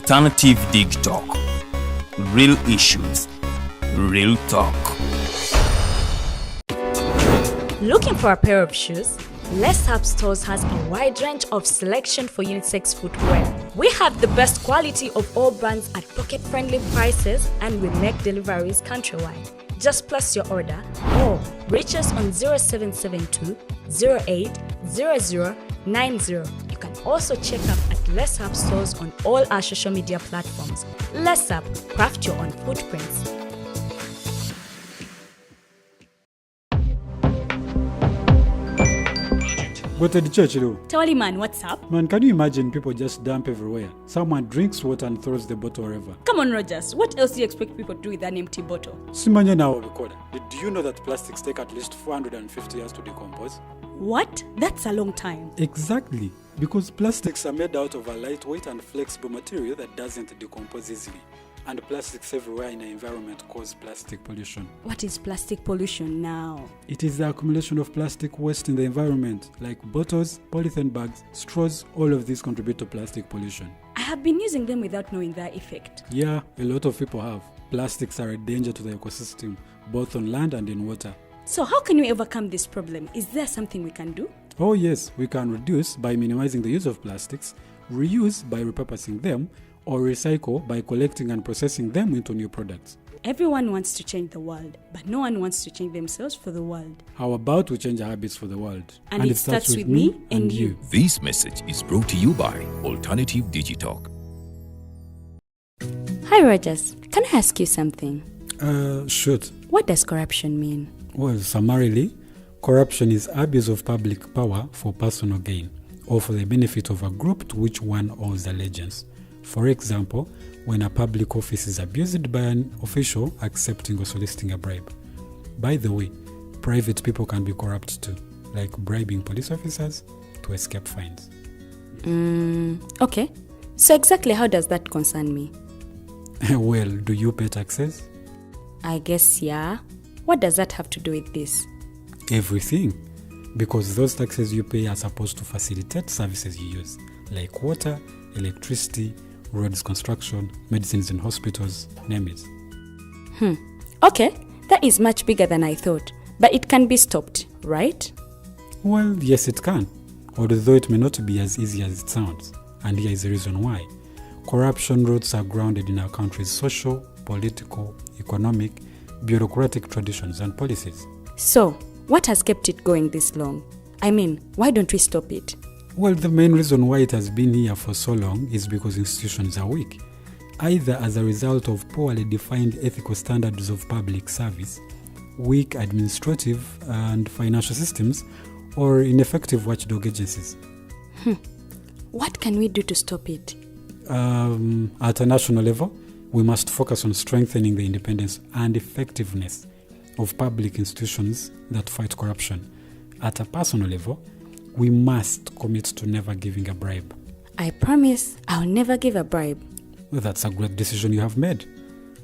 alternative Digitalk. Real issues, real talk. Looking for a pair of shoes? Let's Up Stores has a wide range of selection for unisex footwear. We have the best quality of all brands at pocket-friendly prices, and we make deliveries countrywide. Just place your order or reach us on 0772 08 0090. You can also check up at Let's Up Stores on all our social media platforms. Let's Up, craft your own footprints. Go to the church, though. Tawali man, what's up? Man, can you imagine people just dump everywhere? Someone drinks water and throws the bottle wherever. Come on, Rogers. What else do you expect people to do with an empty bottle? Simanya now, recorder. Did you know that plastics take at least 450 years to decompose? What? That's a long time. Exactly. Because plastics are made out of a lightweight and flexible material that doesn't decompose easily. And plastics everywhere in the environment cause plastic pollution. What is plastic pollution now? It is the accumulation of plastic waste in the environment, like bottles, polythene bags, straws. All of these contribute to plastic pollution. I have been using them without knowing their effect. Yeah, a lot of people have. Plastics are a danger to the ecosystem, both on land and in water. So how can we overcome this problem? Is there something we can do? Oh yes, we can reduce by minimizing the use of plastics, reuse by repurposing them, or recycle by collecting and processing them into new products. Everyone wants to change the world, but no one wants to change themselves for the world. How about we change our habits for the world? And it starts with me and you. This message is brought to you by Alternative Digitalk. Hi Rogers, can I ask you something? Shoot. What does corruption mean? Well, summarily, corruption is abuse of public power for personal gain or for the benefit of a group to which one owes allegiance. For example, when a public office is abused by an official accepting or soliciting a bribe. By the way, private people can be corrupt too, like bribing police officers to escape fines. Okay. So exactly how does that concern me? Well, do you pay taxes? I guess yeah. What does that have to do with this? Everything. Because those taxes you pay are supposed to facilitate services you use, like water, electricity, roads construction, medicines in hospitals, name it. Okay, that is much bigger than I thought. But it can be stopped, right? Well, yes it can, although it may not be as easy as it sounds. And here is the reason why. Corruption roots are grounded in our country's social, political, economic, bureaucratic traditions and policies. So, what has kept it going this long? I mean, why don't we stop it? Well, the main reason why it has been here for so long is because institutions are weak, either as a result of poorly defined ethical standards of public service, weak administrative and financial systems, or ineffective watchdog agencies. What can we do to stop it? At a national level, we must focus on strengthening the independence and effectiveness of public institutions that fight corruption. At a personal level, we must commit to never giving a bribe. I promise I'll never give a bribe. Well, that's a great decision you have made.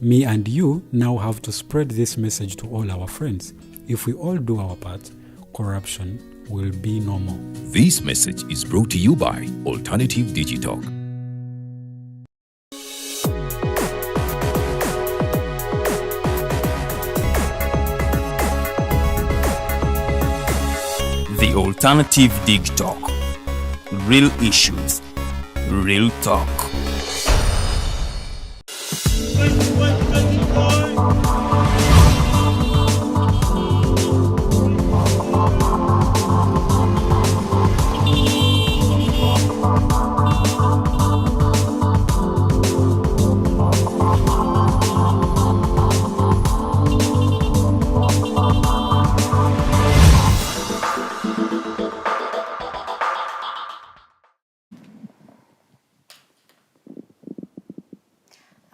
Me and you now have to spread this message to all our friends. If we all do our part, corruption will be no more. This message is brought to you by Alternative Digitalk. The Alternative Digitalk. Real issues, real talk.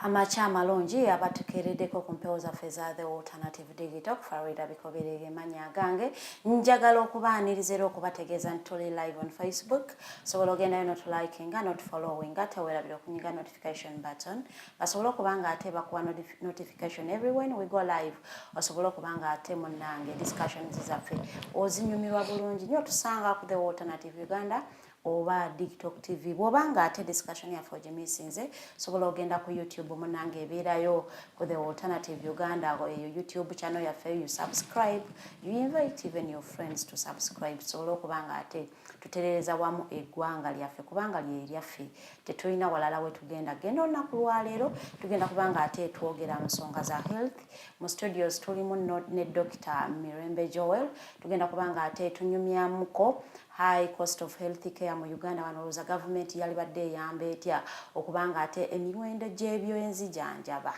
Amacha malonji abatukereddeko ku mpewo zaffe za The Alternative Digitalk. Farida Bikoberege manya gange njagala okubaaniriza era okubategeeza nti tuli live on Facebook. Sobola ogendayo n'otulikinga n'otufollowinga teweerabira okunyiga notification button basobola okuba nga ate bakuwa notification everywhere when we go live. Osobola okuba nga ate munnange discussions zaffe ozinyumirwa bulungi nnyo tusanga ku The Alternative Uganda oba Digitalk TV bw'obanga ate discussion yaffe ogimisinze sobola ogenda ku YouTube munange ebeerayo ku the Alternative Uganda eyo YouTube channel yaffe you subscribe you invite even your friends to subscribe sobola okubanga ate tutereereza wamu eggwanga lyaffe kubanga lyaffe tetulina walala we tugenda genda olunaku lwaleero tugenda kubanga ate twogera nsonga za health mu studios tulimu ne Dr. Mirembe Joel tugenda kubanga ate tunyumyamuko high cost of health care mu Uganda wanowooza gavumenti yali badde eyamba etya okubanga ate emiwendo gy'ebyoenzijanjaba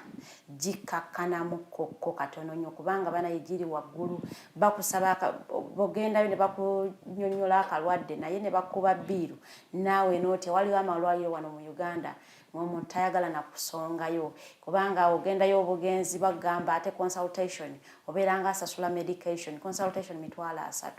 gikakkanamuko katono nnyo kubanga banaye giri waggulu bakusaba bogendayo ne bakunyonnyola akalwadde naye ne bakuba bbiiru naawe nooti waliwo amalwaliro wano mu Uganda omuntu tayagala nakusongayo kubanga ogendayo obugenzi bagamba ate consultation obeeranga asasula medication consultation $3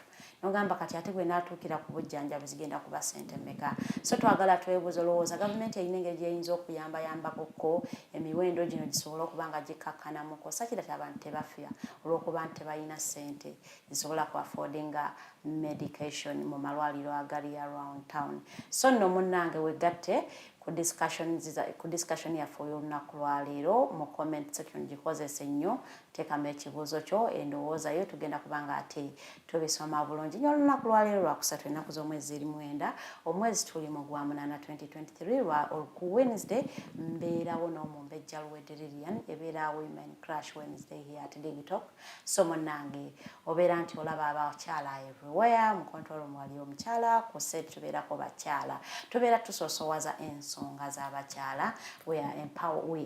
nogamba kati ate bwe naatuukira ku bujjanjabi zigenda kuba ssente mmeka so twagala twebuuza olowooza gavumenti erina engeri gyeyinza okuyambayambakoko emiwendo gino gisobola okuba nga gikkakkanamuko sakirati abantu tebafira olw'okuba nti tebalina ssente zisobola ku affordinga medication mu malwaliro agali around town so nno munnange wegatte ku discussion yaffe y'olunaku lwaleero mu comment section gikozese nnyo teekamu ekibuuzo kyo endowooza yo tugenda kubanga ate tubisoma bulungi nnyo olunaku lwaleero lwakusatu ennaku z'omwezi eri 9 omwezi tuli mu gwa 8 2023 ku Wednesday mbeerawo n'omumbejja Lwedererian ebeerawo Women Crash Wednesday here at Digitalk so munnange obeera nti olaba abakyala everywhere mu control mwali omukyala ku set tubeerako bakyala tubeera tusoosowaza ensonga z'abakyala we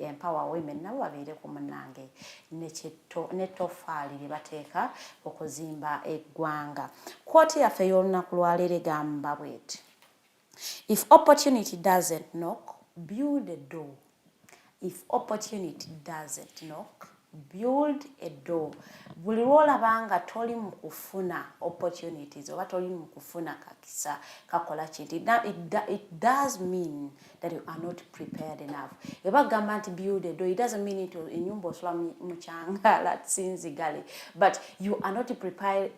empower women nabo babeere ku munnange nettofaali lye bateeka okuzimba eggwanga kwoti yaffe y'olunaku lwaleero egamba bweti if opportunity doesn't knock build a door if opportunity doesn't knock build a door buli lwolabanga toli mu kufuna opportunities oba toli mu kufuna kakisa kakola kintu it does mean that you are not prepared enough ebagamba nti build a door it doesn't mean it enyumba osula mu kyangala sinzigale but you are not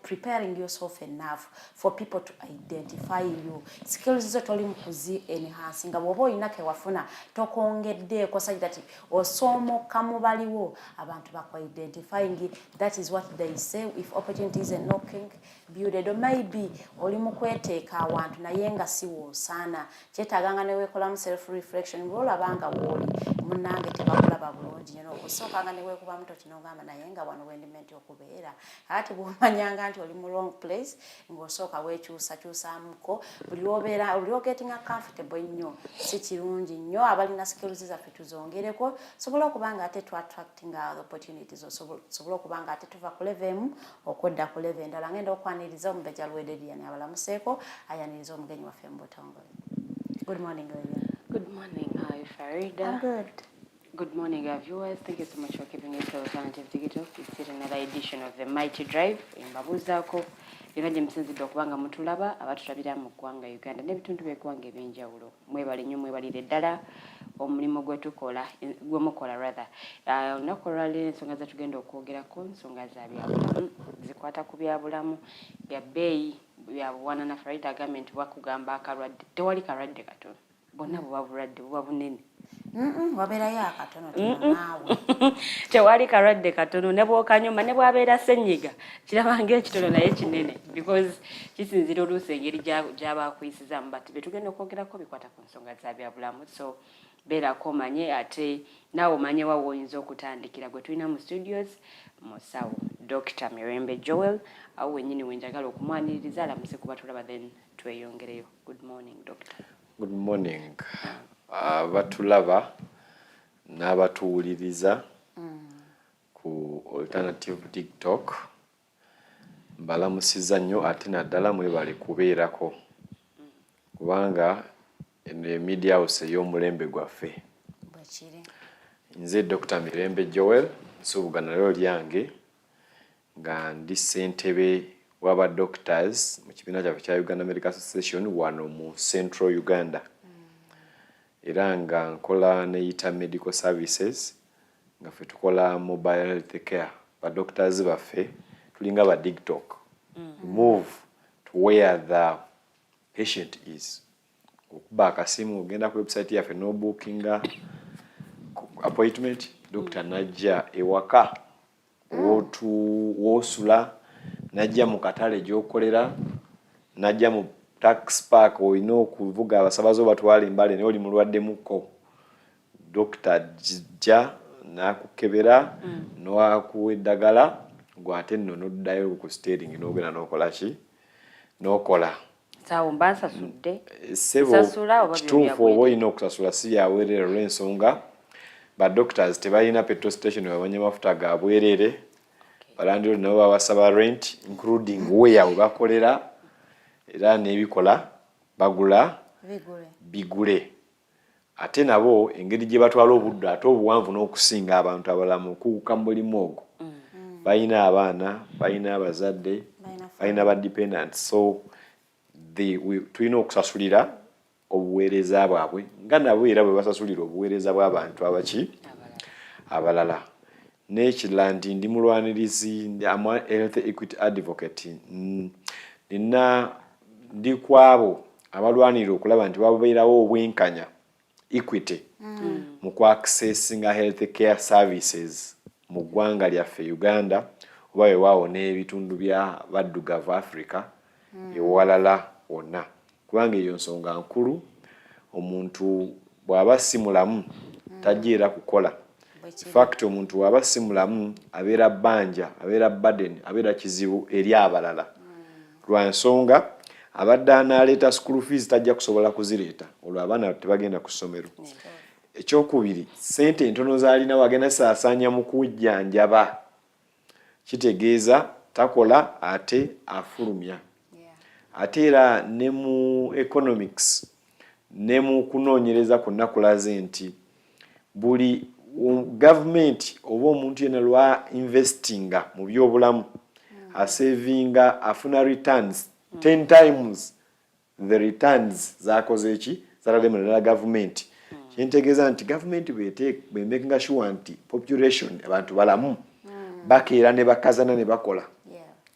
preparing yourself enough for people to identify you skills zo toli mu kuzi enhance nga bw'oba oyinako ewafuna tokongeddeeko sakirati osoomoka mu baliwo abantu identifying that is what they say if opportunities are knocking build it or maybe oli mu kweteeka awantu naye nga si woosaana kyetaaganga ne weekolamu self reflection bw'olabanga w'oli munnange tebakulaba bulungi nnyo okusookanga ne weekuba muto kinogamba naye nga wano wendimenti okubeera ate bw'omanyanga nti oli mu wrong place ng'osooka weekyusakyusamuko buli lw'obeera oli ogetinga comfortable nnyo si kirungi nnyo abalina skills zaffe tuzongereko sobola okubanga ate attractinga opportunities sobola okubanga ate tuva ku level emu okwedda ku level endala ngenda okwaniriza omubejja Lwedererian abalamuseeko ayaniriza omugenyi waffe mu butongole. Good morning, Lilian. Good morning, how are you, Farida? I'm good. Good morning, our viewers. Thank you so much for keeping it to Alternative Digital. It's yet another edition of the Mighty Drive in Babuzaako. Byonna gye musinzidde okubanga mutulaba abatulabira mu ggwanga Uganda n'ebitundu by'eggwanga eby'enjawulo. Mwebale nnyo mwebalire ddala omulimu gwemukola rather. Olunaku olwaleero ensonga ze tugenda okwogerako nsonga za byabulamu zikwata ku byabulamu bya bbeeyi byabuwana na Farida agambye nti bakugamba akalwadde tewali kalwadde katono bonna buba bulwadde buba bunene wabeerayo akatono naawe tewali kalwadde katono ne bw'okanyuma ne bwabeera ssenyiga kiraba ng'ekitono naye kinene because kisinzira oluusi engeri gy'abaakuyisizaamu but bye tugenda okwogerako bikwata ku nsonga za byabulamu so beerako omanye ate naawe omanye wa woyinza okutandikira gwe tulina mu studios musawo Dr. Mirembe Joel awo wennyini wenjagala okumwaniririza alamuse kuba tulaba then tweyongereyo. Good morning, Doctor. Good morning. Batulaba n'abatuwuliriza ku Alternative Digitalk mbalamusiza nnyo ate naddala mwebale kubeerako kubanga media house ey'omulembe gwaffe nze Dr. Mirembe Joel nsuubugana lero lyange nga ndi ssentebe w'aba doctors mu kibiina kyaffe kya Uganda Medical Association wano mu Central Uganda era nga nkola neyita medical services nga ffe tukola mobile health care ba doctors baffe tulinga ba Digitalk move to where the patient is okuba akasimu ogenda ku website yaffe no bookinga appointment doctor najja ewaka wosula najja mu katale gy'okolera najja mu tax park olina okuvuga abasabaze obatwala embale naye oli mulwadde mukko doctor jja n'akukebera n'akuwa eddagala gwate nno n'oddayo ku steering n'ogenda n'okola ki n'okola sawo mbasasudde kituufu oba olina okusasula si byaweerere olw'ensonga badoctors tebalina petrol station babanya mafuta ga bwerere balandiro nabo babasaba rent including where we bakolera era n'ebikola bagula bigule ate nabo engeri gye batwala obudde ate obuwanvu n'okusinga abantu abalamu kuwuka mu mulimu ogwo balina abaana balina abazadde balina ba dependents so tulina okusasulira obuweereza bwabwe nga nabo era bwe basasulira obuweereza bw'abantu abaki abalala n'ekirala nti ndi mulwanirizi ama health equity advocate ndi kwabo abalwanirira okulaba nti babeerawo obwenkanya equity mu kuaccessinga health care services mu ggwanga lyaffe Uganda oba wewaawo n'ebitundu bya baddugavu Africa ewalala wonna kubanga eyo nsonga nkulu omuntu bw'aba si mulamu tajja kukola fact omuntu bw'aba si mulamu abeera bbanja abeera burden abeera kizibu eri abalala lwa nsonga abadde anaaleeta school fees tajja kusobola kuzireeta olwo abaana tebagenda ku ssomero ekyokubiri ssente entono z'alina wagenda saasaanya mu kujjanjaba kitegeeza takola ate afulumya ate era ne mu economics ne mu kunoonyereza kwonna kulaze nti buli gavumenti oba omuntu yenna lwa investinga mu byobulamu asavinga afuna returns 10 times the returns zakoze eki zalalemerera gavumenti kintegeeza nti gavumenti bemakinga sure nti population abantu balamu bakeera ne bakazana ne bakola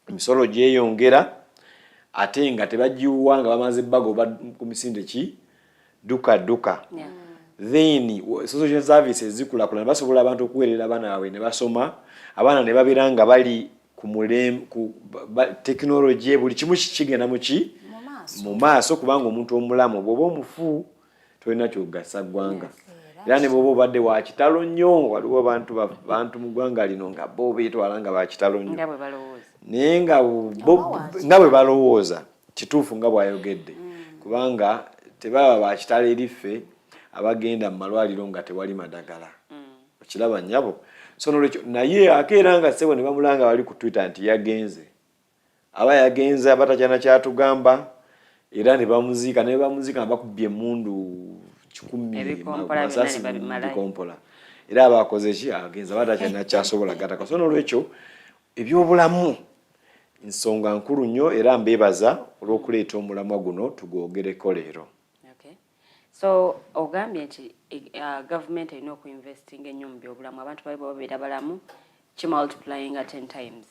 emisolo gyeyongera ate nga tebagiwa nga bamaze ebbago ku misinde ki duka then social services zikulakulana basobola abantu okuweerera abaana baabwe ne basoma abaana ne babeera nga bali ku tekinologi buli kimu kigenda mu maaso kubanga omuntu omulamu bw'oba omufu tolina kyogasa ggwanga era ne bw'oba obadde wa kitalo nnyo waliwo bantu mu ggwanga lino nga bo beetwala nga ba kitalo nnyo naye nga bwe balowooza kituufu nga bw'ayogedde kubanga tebaba ba kitalo eriffe abagenda mu malwaliro nga tewali madagala okiraba nnyabo so nolwekyo naye akeera nga ssebo ne bamulanga bali ku Twitter nti yagenze aba yagenze abatakyana kyatugamba era ne bamuziika nga bakubbye emmundu 10 kompola era abakoze ki agenze abatakyana kyasobola gataka so nolwekyo ebyobulamu nsonga nkulu nnyo era mbeebaza olw'okuleeta omulamwa guno tugwogereko leero. So ogambye nti government erina okuinvestinga ennyo mu byobulamu abantu bali babeera balamu kimultiplyinga 10 times.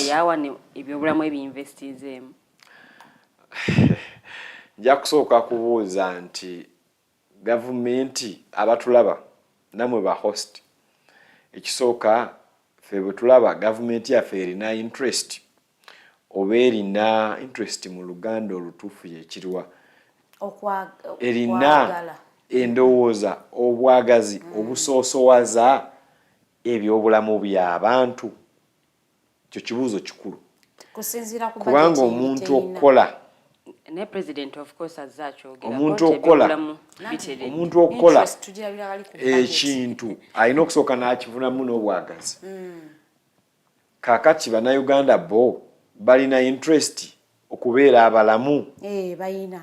Yawa ebyobulamu ebyinvestizeemu. Nja kusooka kubuuza nti gavumenti abatulaba namwe ba host ekisooka ffe bwe tulaba gavumenti yaffe erina interest oba erina interest mu Luganda olutuufu yekiriwa erina endowooza obwagazi obusoosowaza ebyobulamu by'abantu kyo kibuuzo kikulu kubanga omuntu okukola ne president of course azakyogera omuntu okukola ekintu alina okusooka n'akifunamu n'obwagazi kaakati bannayuganda bo balina interest okubeera abalamu balina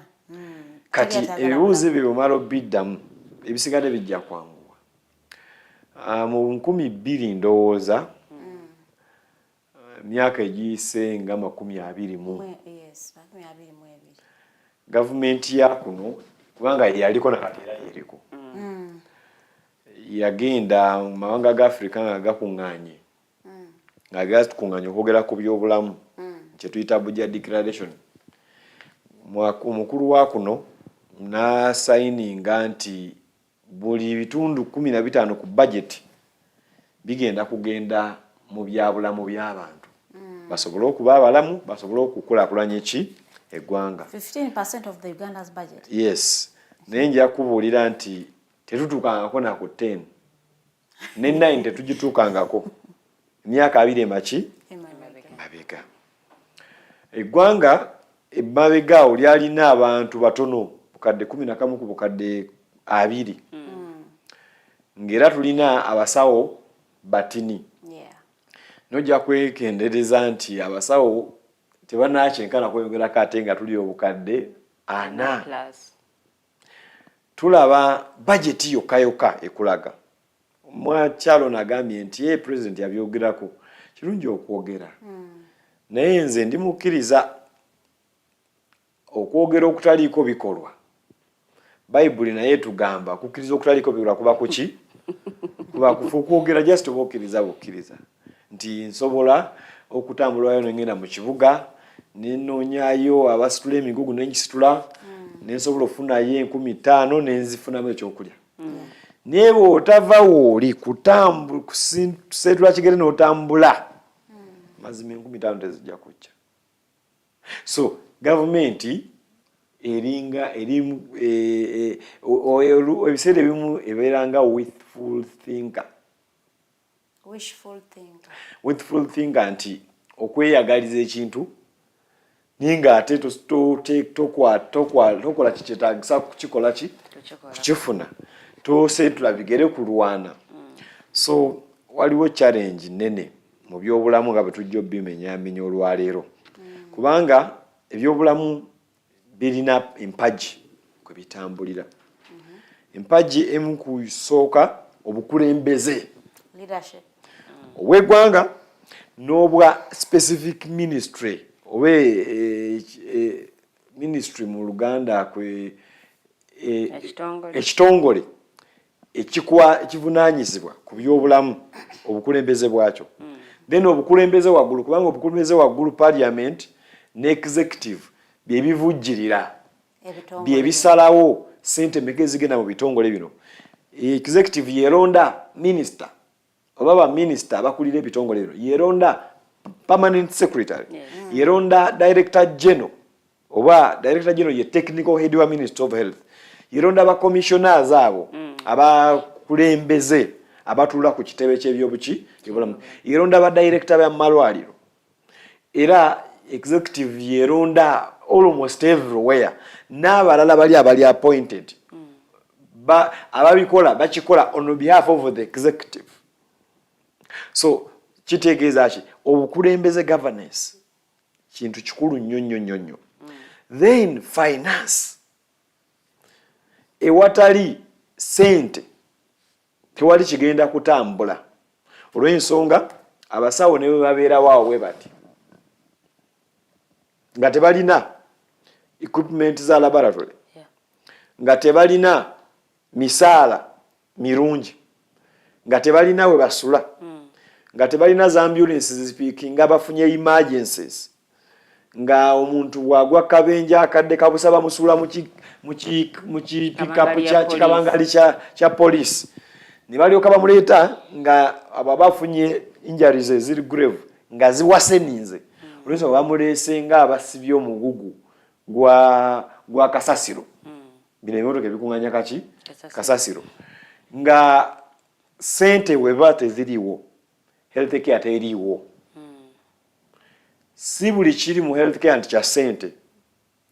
kati ebibuuzo ebyo bw'omala obiddamu ebisigadde bijja kwanguwa mu 2000 ndowooza emyaka egiyise nga 20 gavumenti ya kuno kubanga yaliko nakati era yeriko yagenda mu mawanga ga Africa nga gakuŋŋaanye nga gatukuŋŋaanye okwogera ku byobulamu kye tuyita Buja Declaration omukulu wa kuno na sayininga nti buli bitundu 15 ku budget bigenda kugenda mu byabulamu by'abantu basobole okuba abalamu basobole okukulaakulanya eggwanga. 15% of the Uganda's budget. Yes. Naye nja kubuulira nti tetutuukangako nako 10 ne 9 tetugituukangako emyaka 2 mabega. Eggwanga emabega awo lyalina abantu batono bukadde 11 ku bukadde 2 ng'era tulina abasawo batini. Nojja kwekendereza nti abasawo tebanakyenkana kweyongerako ate nga tuli obukadde 4. Tulaba bajeti yokka ekulaga. Mwakyalo nagambye nti president yabyogerako kirungi okwogera. Naye nze ndimukkiriza okwogera okutaliiko bikolwa. Bayibuli naye tugamba kukkiriza okutaliiko bikolwa kuba kuki? Kuba kufuukwogera just obukkiriza bukkiriza. Nti nsobola okutambulayo nengenda mu kibuga nenoonyayo abasitula emigugu nengisitula nensobola okufunayo 15,000 nenzifunamu ekyokulya. Naye bw'otava wooli kuseetula kigere n'otambula mazima 15,000 tezijja kujja. So gavumenti eringa erimu ebiseera ebimu ebeeranga wishful thinker nti okweyagaliza ekintu ninga ate tokola kikyetaagisa kukikola kukifuna toseetula bigere kulwana. So waliwo challenge nene mu byobulamu nga bwe tujja obimenyaamenya olwaleero kubanga ebyobulamu birina empagi kwe bitambulira. Empagi emu kusooka obukulembeze obw'eggwanga n'obwa specific ministry oba ministry mu Luganda kwe ekitongole ekivunaanyizibwa ku byobulamu obukulembeze bwakyo. Then obukulembeze waggulu kubanga obukulembeze waggulu parliament ne executive byebivujjirira byebisalawo ssente mmeka ezigenda mu bitongole bino. Executive yeronda minister oba baminisita abakulira ebitongole bino yeronda permanent secretary yeronda director general oba director general ye technical head wa minister of health yeronda abacommissioners abo abakulembeze abatula ku kitebe ky'ebyobuki ebulamu yeronda abadirector b'amalwaliro era executive yeronda almost everywhere n'abalala bali appointed ababikola bakikola on behalf of the executive. So kitegeeza ki obukulembeze governance kintu kikulu nnyo. Then finance ewatali sente tewali kigenda kutambula. Olw'ensonga abasawo ne babeerawo awo bwe bati nga tebalina equipment za laboratory nga tebalina misaala mirungi nga tebalina we basula nga tebalina za ambulances zipiikinga bafunye emergencies nga omuntu bwagwa kabenja akadde kabusaba musula mu pickup kikabangali kya police ne balyoka bamuleeta nga abo bafunye injuries eziri grave nga ziwaseninze olwensonga bamuleese nga abasibye omugugu gwa kasasiro bino ebimotoka ebikuŋŋanya kaki kasasiro nga sente weba teziriwo health care teriiwo. Si buli kiri mu health care nti kya sente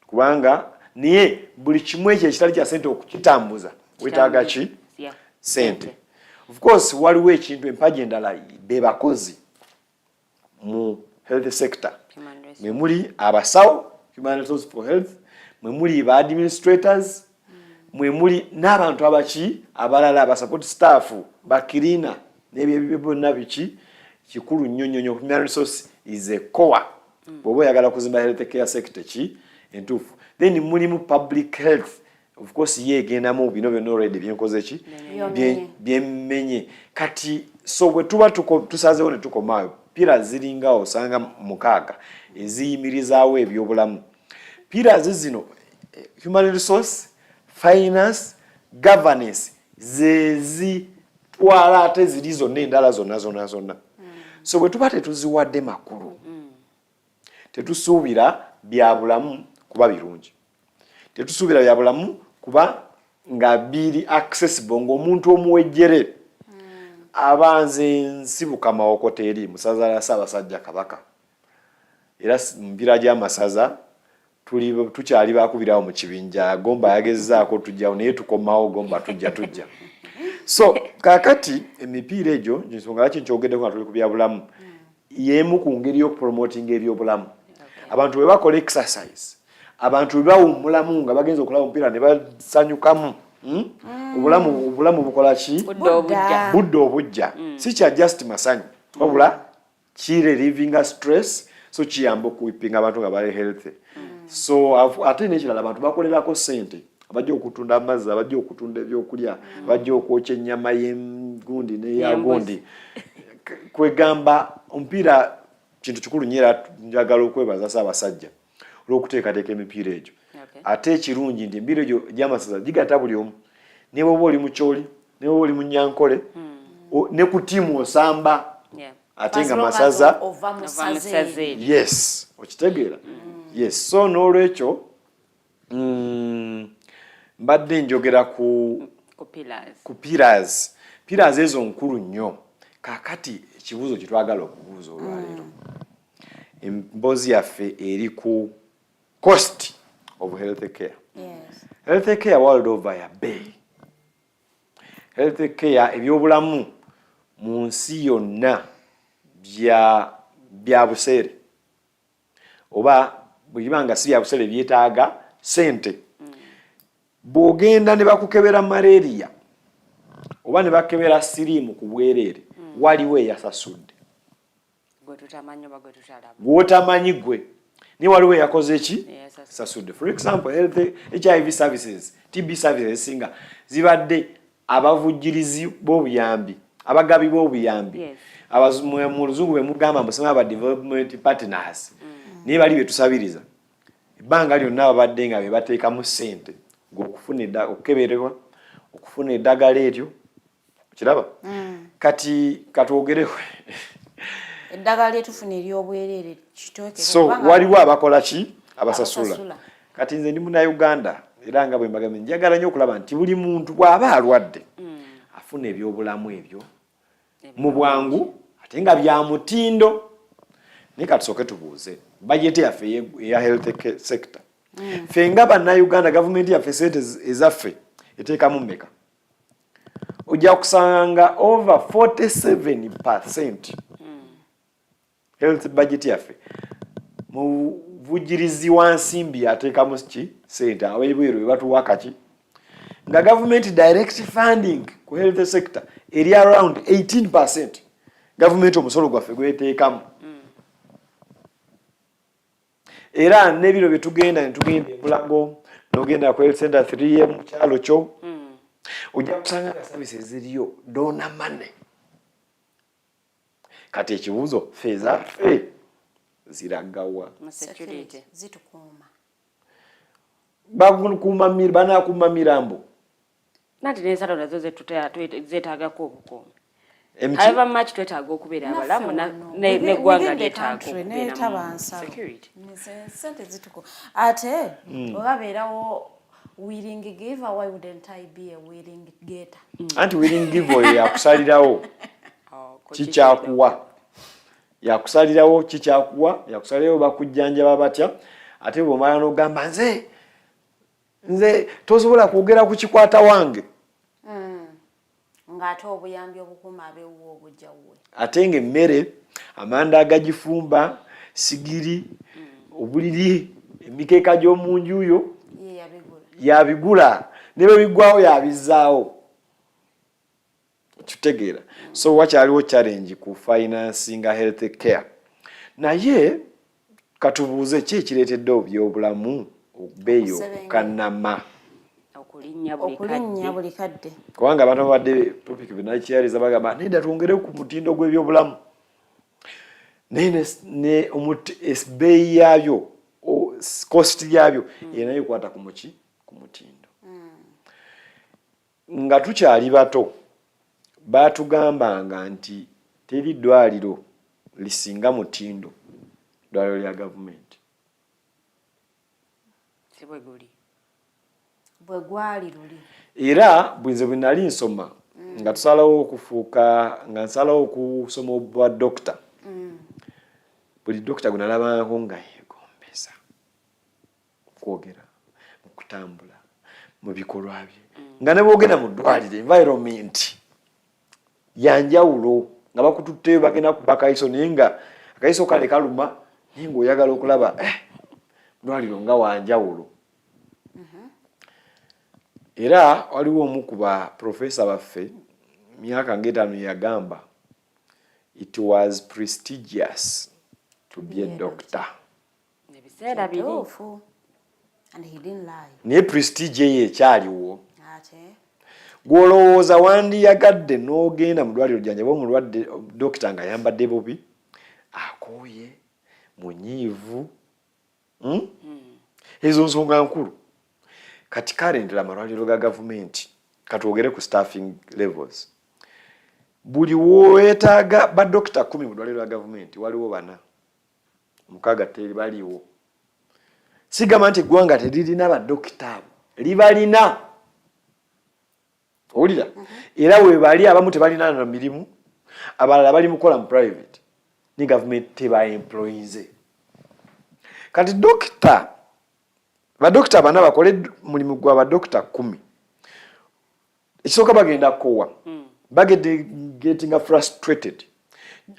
kubanga niye buli kimu ekyo ekitali kya sente okukitambuza wetaaga ki sente. Of course waliwo ekintu empagi endala be bakozi mu health sector mwe muli abasawo human resource for health mwe muli ba administrators mwe muli n'abantu abaki abalala aba support staff bakirina n'ebyo byonna biki kikulu nnyo. Human resource is a core bw'oba oyagala kuzimba health care sector ki entuufu. Then mulimu public health of course yeegendamu bino byonna already byenkoze ki byemmenye kati so bwe tuba tusazeewo ne tukomaayo pira ziringa osanga 6 eziyimirizaawo ebyobulamu. Pira zino human resource finance, governance zezitwala ate ziri zonna endala zonna. So bwe tuba tetuziwadde makulu tetusuubira bya bulamu kuba birungi, tetusuubira bya bulamu kuba nga biri accessible ng'omuntu omuwejjere abanze nsibuka mawokota eri musaza la Ssaabasajja Kabaka era mpira gy'amasaza tukyali bakubirawo mu kibinja Gomba yagezzaako tujjawo naye tukomawo Gomba tujja so kakati emipiira egyo nsonga laki nkyogeddeko nga tuli ku byabulamu y'emu ku ngeri y'okupromotinga ebyobulamu. Abantu bwe bakola exercise, abantu bwe bawummulamu nga bagenza okulaba omupiira ne basanyukamu obulamu bukola ki? Budde obujja. Si kya just masanyu wabula kirelivinga stress, so kiyamba okuwipinga abantu nga bali healthy. So ate n'ekirala abantu bakolerako ssente, abajja okutunda amazzi, abajja okutunda ebyokulya, abajja okwokya ennyama y'engundi n'eyagundi. Kwegamba omupiira kintu kikulu nnyo era njagala okwebaza Ssaabasajja olw'okuteekateeka emipiira egyo. Ate ekirungi nti emipiira egyo gy'amasaza gigatta buli omu, ne bw'oba oli mu Kyoli, ne bw'oba oli mu Nyankole, ne ku ttiimu osamba ate nga masaza. Yes, okitegeera? Yes, so n'olwekyo mbadde njogera ku pillars. Pillars ezo nkulu nnyo. Kaakati ekibuuzo kye twagala okubuuza olwaleero, emboozi yaffe eri ku cost of health care. Health care world over ya bbeeyi. Health care ebyobulamu mu nsi yonna bya buseere, oba bw'ibanga si bya buseere byetaaga ssente. Bw'ogenda ne bakukebera malaria oba ne bakebera siriimu ku bwereere, waliwo eyasasudde gw'otamanyi gwe, ne waliwo eyakoze ki? Sasudde. For example, HIV services, TB services singa zibadde abavujjirizi b'obuyambi, abagabi b'obuyambi, mu luzungu bwe mugamba mbu aba development partners, naye bali betusabiriza ebbanga lyonna babadde nga be bateekamu ssente ng'okufuna okukebererwa, okufuna eddagala eryo. Kiraba? Kati katwogereho eddagala lyetufuna ery'obwereere kitooke. So waliwo abakola ki? Abasasula. Kati nze ndi Munnayuganda era nga bwe mbagambye njagala nnyo okulaba nti buli muntu bw'aba alwadde afuna ebyobulamu ebyo mu bwangu ate nga bya mutindo. Naye katusooke tubuuze bajeti yaffe eya health sector, ffe nga Bannayuganda gavumenti yaffe ssente ezaffe eteekamu mmeka? Ojja kusanga over 47% health budget yaffe mu buvujjirizi wa nsimbi ateekamu ki? Ssente ab'ebweru be batuwa kaki? Nga gavumenti direct funding ku health sector eri around 18%. Gavumenti omusolo gwaffe gweteekamu. Era n'ebiro bye tugenda ne tugenda e Mulago n'ogenda ku health center 3 mu kyalo kyo, ojja kusanga nga services ziriyo dona money. Kati ekibuuzo ffe ezaffe ziragawa? Zitukuuma. Banaakuuma mirambo. Nati n'ensalo nazo zeetaagako obukuumi. However much twetaaga okubeera abalamu n'eggwanga lyetaaga okubeera security. Ssente zitukuuma. Ate bwebabeerawo willing giver, why wouldn't I be a willing getter? Anti willing giver yakusalirawo kikyakuwa. Yakusalirawo kikyakuwa, yakusalirawo bakujjanjaba batya, ate bw'omala n'ogamba nze tosobola kwogera ku kikwata wange. Ng'ate obuyambi obukuuma ab'ewuwo obujjawuwe. Ate ng'emmere, amanda agagifumba, sigiri, obuliri, emikeeka gy'omu nju yo yabigula, ne bwe biggwawo yabizzaawo. Kitegeera. So wakyaliwo challenge ku financinga health care. Naye katubuuze ki ekireetedde ebyobulamu okubeeyo okukanama? Okulinnya buli kadde. Kubanga abantu babadde topic binakyaliza bagamba nedda twongere ku mutindo gw'ebyobulamu. Ne ebbeeyi yaabyo, cost yaabyo enayo ekwata ku mutindo. nga tukyali bato baatugambanga nti teri ddwaliro lisinga mutindo ddwaliro lya gavumenti. Bwe gwali luli. Era bwenze bwe nali nsoma nga tusalawo okusoma obwa dokita. Buli dokita gwe nalabangako nga yeegombesa kwogera mu kutambula mu bikolwa bye nga ne boogenda mu ddwaliro environment yanjawulo nga bakututteyo bagenda kuba akayiso naye nga akayiso kale kaluma naye ng'oyagala okulaba ddwaliro nga wanjawulo. Era waliwo omu ku ba profesa baffe myaka ng'etaano yagamba it was prestigious to be a doctor. Ebiseera biri. And he didn't lie. Naye prestige ye ekyaliwo. Gw'olowooza wandiyagadde n'ogenda mu ddwaliro jjanjaba omulwadde dokita nga ayambadde bubi akooye munyiivu. Ezo nsonga nkulu. Kati kalendera amalwaliro ga gavumenti katwogere ku staffing levels. Buli weetaaga badokita 10 mu ddwaliro lya gavumenti waliwo 4. 6 teri baliwo. Sigamba nti eggwanga teririna badokita abo libalina. Owulira? Era we bali abamu tebalina na mirimu abalala bali mukola mu private ni gavumenti teba employees. Kati dokita badokita bana bakole mulimu gwa badokita 10. Ekisooka bagenda kowa. Getting frustrated.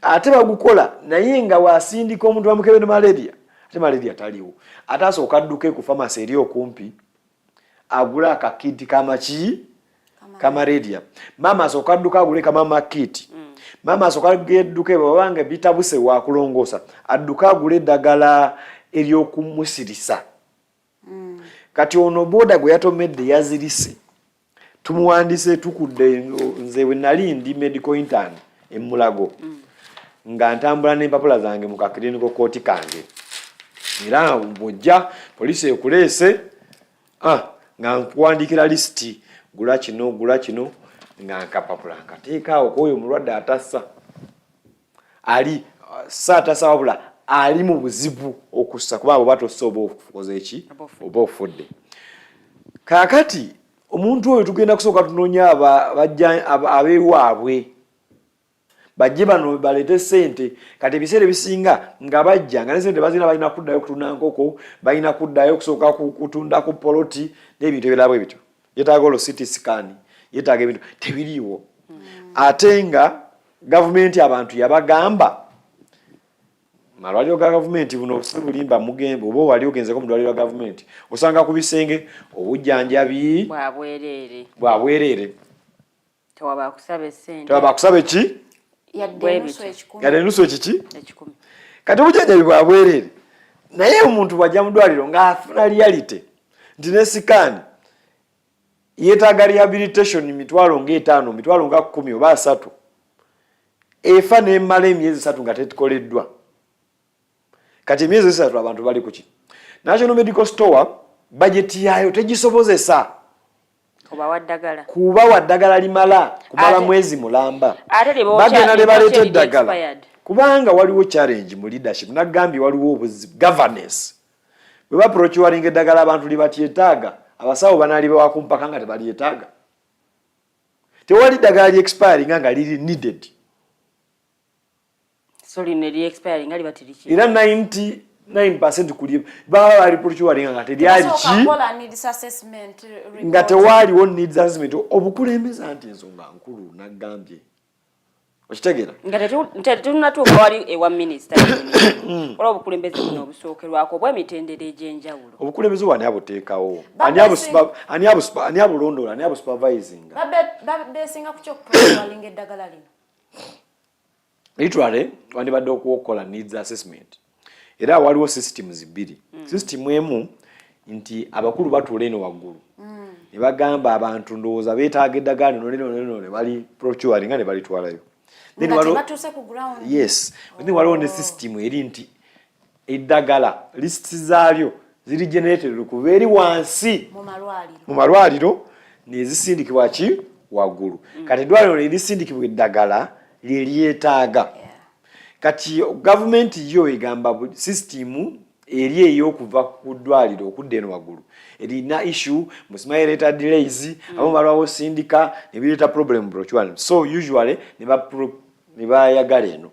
Ate bagukola naye nga wasindika omuntu bamukebera malaria. Ate malaria taliwo. Ate asooka adduke ku pharmacy eri okumpi agula akakiti kamaki kamalaria. Mama asooka adduka agule kamama kit. Mama asooka adduke babanga bitabuse wa kulongosa adduka agule eddagala eryokumusirisa. Kati ono boda gwe yatomedde yazirise. Tumuwandise tukudde nze we nali ndi medical intern Mulago. Nga ntambula n'empapula zange mu kakliniko kooti kange. Era bw'ojja poliisi ekuleese nga nkuwandikira lisiti gula kino nga nkapapula nkateekaawo k'oyo omulwadde atassa. Ali atassa wabula ali mu buzibu okussa kuba abo batossa oba okoze eki oba ofudde. Kaakati omuntu oyo tugenda kusooka tunoonya abeewaabwe bajje bano baleete ssente. Kati ebiseera ebisinga nga bajja nga ne ssente bazina balina kuddayo kutunda nkoko, balina kuddayo kusooka kutunda ku poloti n'ebintu ebirala ebityo. Yeetaaga olo CT scan, yeetaaga ebintu tebiriiwo. Ate nga gavumenti abantu yabagamba malwaliro ga gavumenti buno si bulimba mugembe oba wali ogenzeko mu ddwaliro ga gavumenti osanga ku bisenge obujjanjabi bwabwereere. Tewaba kusaba ssente. Tewaba kusaba eki? Yadde nusu ekikumi. Yadde nusu ekiki? Ekikumi. Kati obujjanjabi bwabwereere. Naye omuntu bw'ajja mu ddwaliro ng'afuna reality nti ne sikaani yeetaaga rehabilitation mitwalo ng'etaano mitwalo nga 10 oba 3 efa n'emmala emyezi 3 nga tetukoleddwa. Kati emyezi 3 abantu bali kuki? National Medical Store budget yayo tegisobozesa kuba waddagala limala kumala mwezi mulamba. Bagenda ne baleeta eddagala kubanga waliwo challenge mu leadership nagambye waliwo governance. Bwe baprocuring eddagala abantu libatyetaaga abasawo banaali bawakumpaka nga tebalyetaaga. Tewali ddagala li expiring nga liri needed. Era 99% kuli baba bali procuring nga teryali ki nga tewaliwo needs assessment. Obukulembeze anti ensonga nkulu nagambye. Okitegeera? Nga tetunatuuka wali ewa minisita. Olwo obukulembeze buno obusookerwako obw'emitendera egy'enjawulo. Obukulembeze wani abuteekawo. Ani abulondoola, ani abusupervising. Beesinga ku ky'okuprocuring eddagala lino. Literally wandibadde okukola needs assessment. Era waliwo systems 2. System emu nti abakulu batuula eno waggulu. Ne bagamba abantu ndowooza beetaaga eddagala lino ne bali procuring nga ne balitwalayo. Yes. Then waliwo ne system eri nti eddagala lists zaalyo ziri generated kuba eri wansi mu malwaliro nezisindikibwa ki waggulu kati eddwaliro erisindikibwa eddagala lyeryetaaga kati gavumenti yo egamba sisitimu eri ey'okuva ku ddwaliro okudda eno waggulu erina issue musimaye leeta delays abamu balwawo sindika ne bireeta problem procurement so usually ne bayagala eno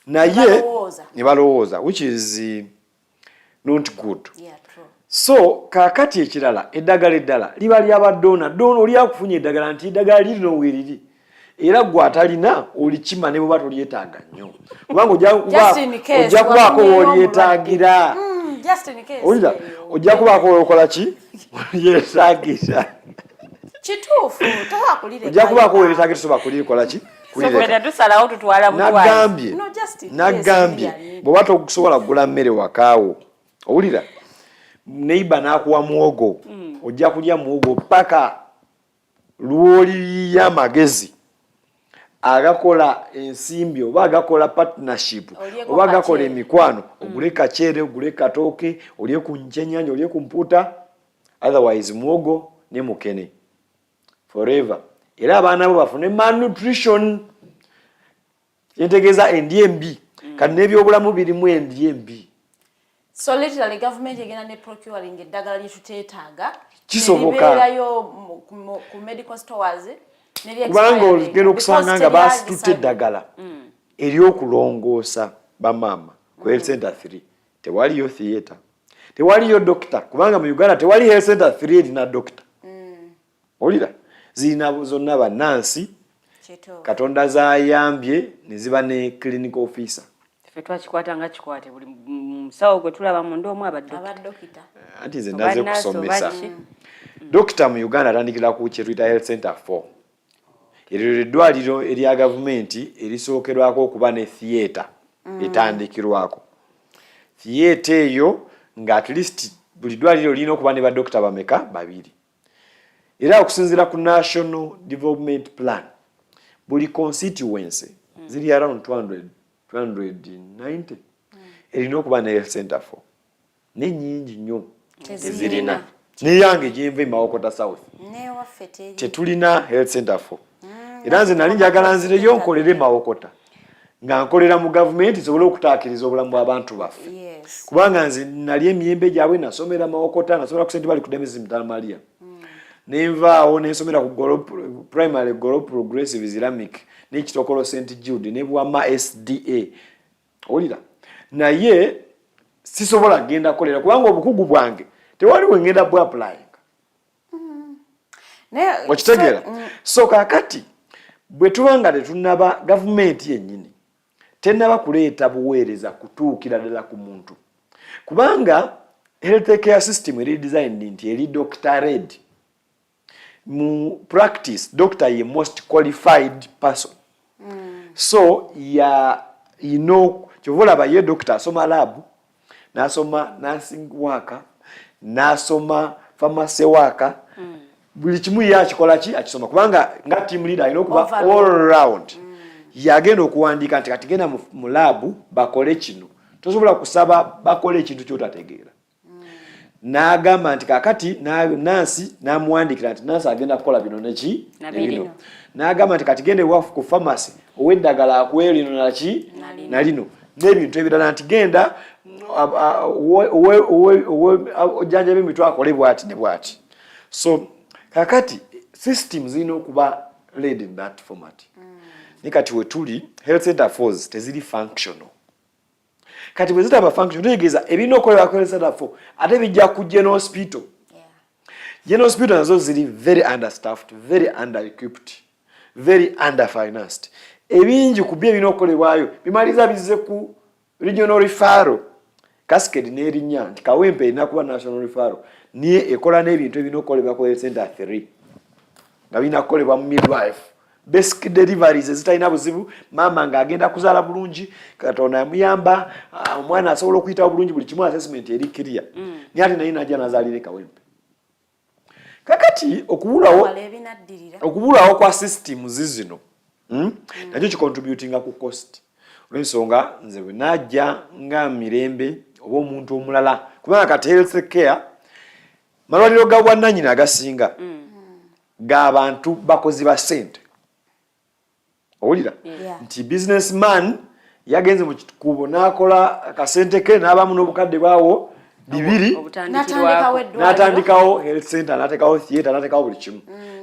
naye ne balowooza which is not good so kakati ekirala eddagala liba ly'abadoona doona oli akufunye eddagala nti eddagala lirino weeriri era gwe atalina olikima ne bweba tolyetaaga nnyo kubanga ojja kubaako w'olyetaagira olira ojja kubaako w'okola ki olyetaagira kituufu tobakulire ojja kubaako w'olyetaagira tosobola kulikola ki nagambye bw'oba tokusobola kugula mmere wakaawo owulira neiba n'akuwa muwogo ojja kulya muwogo paka lw'oliyiya amagezi agakola ensimbi oba agakola partnership oba agakola emikwano ogule kacere ogule katooke olye ku njenyanja olye ku mputa otherwise muwogo ne mukene forever era abaana bo bafune malnutrition yentegeeza endya embi kati n'ebyobulamu birimu endya embi so literally government egenda ne procuring eddagala lyetuteetaaga kisoboka ku medical stores kubanga ogenda okusanga nga basitutte eddagala ery'okulongoosa bamaama ku health center 3 tewaliyo theatre tewaliyo doctor kubanga mu Uganda tewali health center 3 erina doctor olira zirina zonna bannansi Katonda zayambye ne ziba ne clinical officer ffe twakikwata nga kikwate buli musawo gwe tulaba mu ndoomu abaddokita anti nze naze kusomesa dokita mu Uganda atandikira ku kye tuyita health center 4 eryo eddwaliro erya gavumenti erisookerwako okuba ne theatre etandikirwako theatre eyo nga at least buli ddwaliro lirina okuba ne badokita bameka babiri era okusinziira ku national development plan buli constituency ziri around 290 erina okuba ne health center 4 nenyingi nnyo ezirina neyange gyenva Mawokota South tetulina health center 4 era nze nali njagala nzireyo nkolere Mawokota nga nkolera mu gavumenti sobole okutaakiriza obulamu bw'abantu baffe kubanga nze nali emiyembe gyabwe nasomera Mawokota nasomera ku St. Bali ku Demezi Mutala Maria nenvaawo nensomera ku primary Golo Progressive Islamic n'ekitokolo St. Jude ne Bwama SDA olira naye sisobola genda kolera kubanga obukugu bwange tewali wengenda bwa applying okitegeera so kakati bwe tubanga tetunaba gavumenti yennyini tenaba kuleeta buweereza kutuukira ddala ku muntu kubanga health care system eri designed nti eri doctor led mu practice doctor ye most qualified person so you know kyovolaba ye doctor asoma lab nasoma nursing worker nasoma pharmacy worker buli kimu yakikola ki akisoma kubanga nga team leader alina okuba all round yagenda okuwandiika nti kati genda mu lab bakole kino tosobola kusaba bakole ekintu kyotategeera n'agamba nti kakati nansi n'amuwandiikira nti nansi agenda kukola bino neki nebino n'agamba nti kati genda ewafu ku pharmacy ow'eddagala akuwe lino naki nalino n'ebintu ebirala nti genda ojjanjaba emitwe akole bwati ne bwati so kakati system zirina okuba led in that format ne kati wetuli health center force teziri functional kati bwe zitaba function tegeeza ebirina okukolebwa ku health center 4 ate bijja ku general hospital general hospital nazo ziri very understaffed very under-equipped very under-financed ebingi ku byo ebirina okukolebwayo bimaliza bizze ku regional referral Cascade n'erinnya nti Kawempe erina kuba national referral niye ekola n'ebintu ebirina okukolebwa ku health center 3 nga birina kukolebwa mu midwife basic deliveries ezitalina buzibu mama ng'agenda kuzaala bulungi Katonda yamuyamba omwana asobola okuyitawo bulungi buli kimu assessment eri clear naye ate naye najja nazaalire Kawempe kakati okubulawo kwa system zino nakyo kicontributinga ku cost olw'ensonga nze bwe najja nga Mirembe oba omuntu omulala kubanga kati health care malwaliro ga bwannannyini agasinga g'abantu bakozi ba ssente. Owulira nti businessman yagenze mu kikubo n'akola akasente ke n'abamu n'obukadde bwawo bibiri n'atandikawo health center n'ateekawo theatre n'ateekawo buli kimu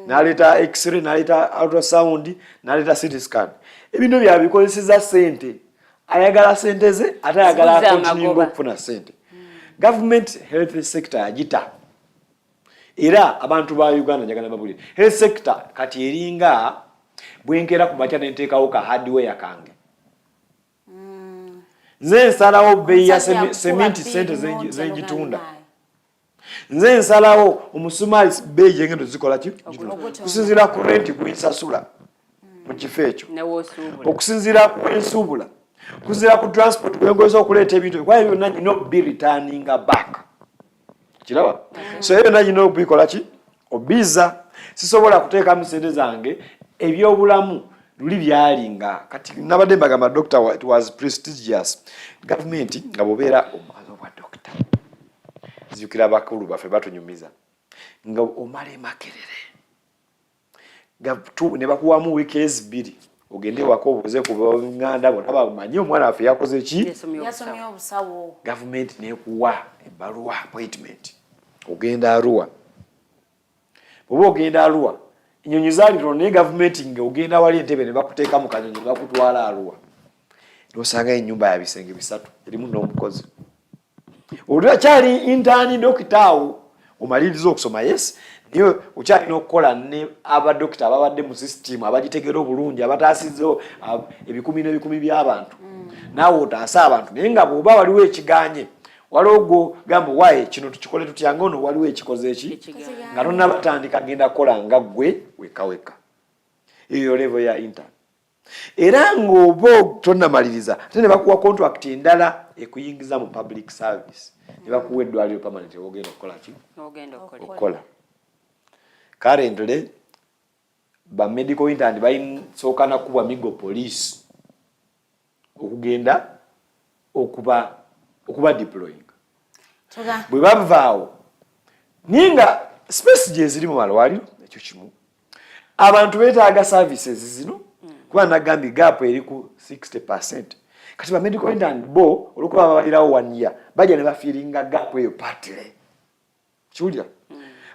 n'aleeta x-ray n'aleeta ultrasound n'aleeta CT scan. Ebintu byabikozeseza ssente, ayagala ssente ze ate ayagala akontinyinga okufuna ssente. Government health sector yagita era abantu ba Uganda njagala babulire health sector kati eringa bwenkera ku matya n'enteekawo ka hardware kange. Nze nsalawo bbeeyi ya sementi ssente zengitunda. Nze nsalawo omusumaali bbeeyi gyengendo zikola ki kusinziira ku renti gwensasula mu kifo ekyo, okusinziira ku ensuubula, kusinziira ku transport gwenkozesa okuleeta ebintu kwa ebyo byonna nyina okubiritaaninga back. Kiraba? So ebyo byonna nyina okubikola ki obiza. Sisobola kuteekamu ssente zange ebyobulamu luli byalinga kati nabadde mbagamba doctor it was prestigious. Government nga bobeera omwazo bwa doctor ziyukira bakulu baffe batunyumiza nga omala Makerere ne bakuwamu wiiki ezibiri ogende wako obuze ku nganda bonna bamanyi omwana waffe yakoze ki yasomye obusawo. Government nekuwa ebbaluwa appointment ogenda Arua. Bw'oba ogenda Arua ennyonyi zaaliro naye gavumenti ng'ogenda wali entebe ne bakuteeka mu kanyonyi ne bakutwala Arua n'osanga ennyumba ya bisenge 3 erimu n'omukozi. Olwakyali intaani dokita awo omaliriza okusoma yes naye okyalina okukola ne abadokita ababadde mu system abagitegeera obulungi abataasizzo ebikumi n'ebikumi by'abantu naawe otaasa abantu naye nga bw'oba waliwo ekiganye waliwo gamba waye kino tukikole tutya ngono waliwo ekikoze eki nga tonna batandika genda kukola nga ggwe wekaweka. Eyo level ya intern. Era ng'oba tonnamaliriza ate ne bakuwa contract endala ekuyingiza mu public service ne bakuwa eddwaliro permanent ogenda okukola ki okukola. Currently ba medical intern bayinsoka na kuba migo police okugenda okuba deploying. Bwe bavaawo ninga space gye ziri mu malwaliro ekyo kimu abantu beetaaga services zino kuba nagambye gap eri ku 60%. Kati ba medical intern bo olwokuba babalirawo 1 year bajja ne bafiiringa gap eyo partly. Kiwulira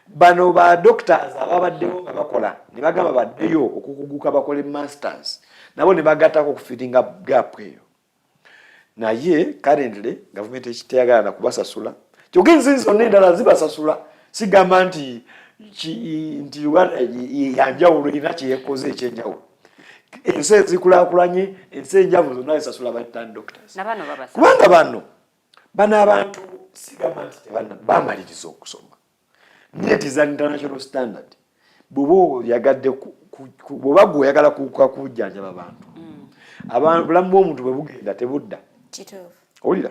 bano ba doctors ababaddewo nga bakola ne bagamba baddeyo okukuguka bakole masters nabo ne bagattako okufiiringa gap eyo. Naye currently government ekitayagala na kubasasula kyogenzi zonna endala zibasasula sigamba nti Uganda yanjawulo erina kyeyekoze ekyenjawulo. Ensi ezikulaakulanye ensi enjavu zonna zisasula baitani doctors kubanga bano abantu sigamba nti bamaliriza okusoma neti za international standard bw'oba yagadde bw'oba gwe oyagala kujjanjaba abantu bulamu bw'omuntu bwe bugenda tebudda. Owulira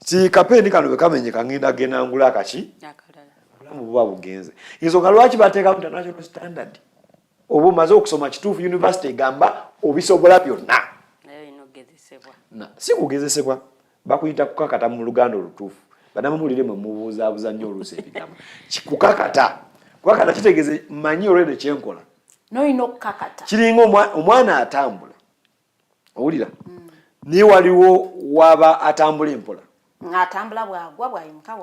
si kapeeni kano bwe kamenyeka ngenda genangula akaki bulamu buba bugenze. Ensonga lwaki bateekamu international standard oba omaze okusoma kituufu university egamba obisobola byonna si kugezesebwa bakuyita kukakata mu Luganda olutuufu banamumulire mwe mubuuzaabuuza nnyo oluusi ebigambo kukakata kitegeeze mmanyi olwedde kyenkola noyina okukakata kiringa omwana atambula owulira naye waliwo waba atambula empola atambula bwagwa bwayimuka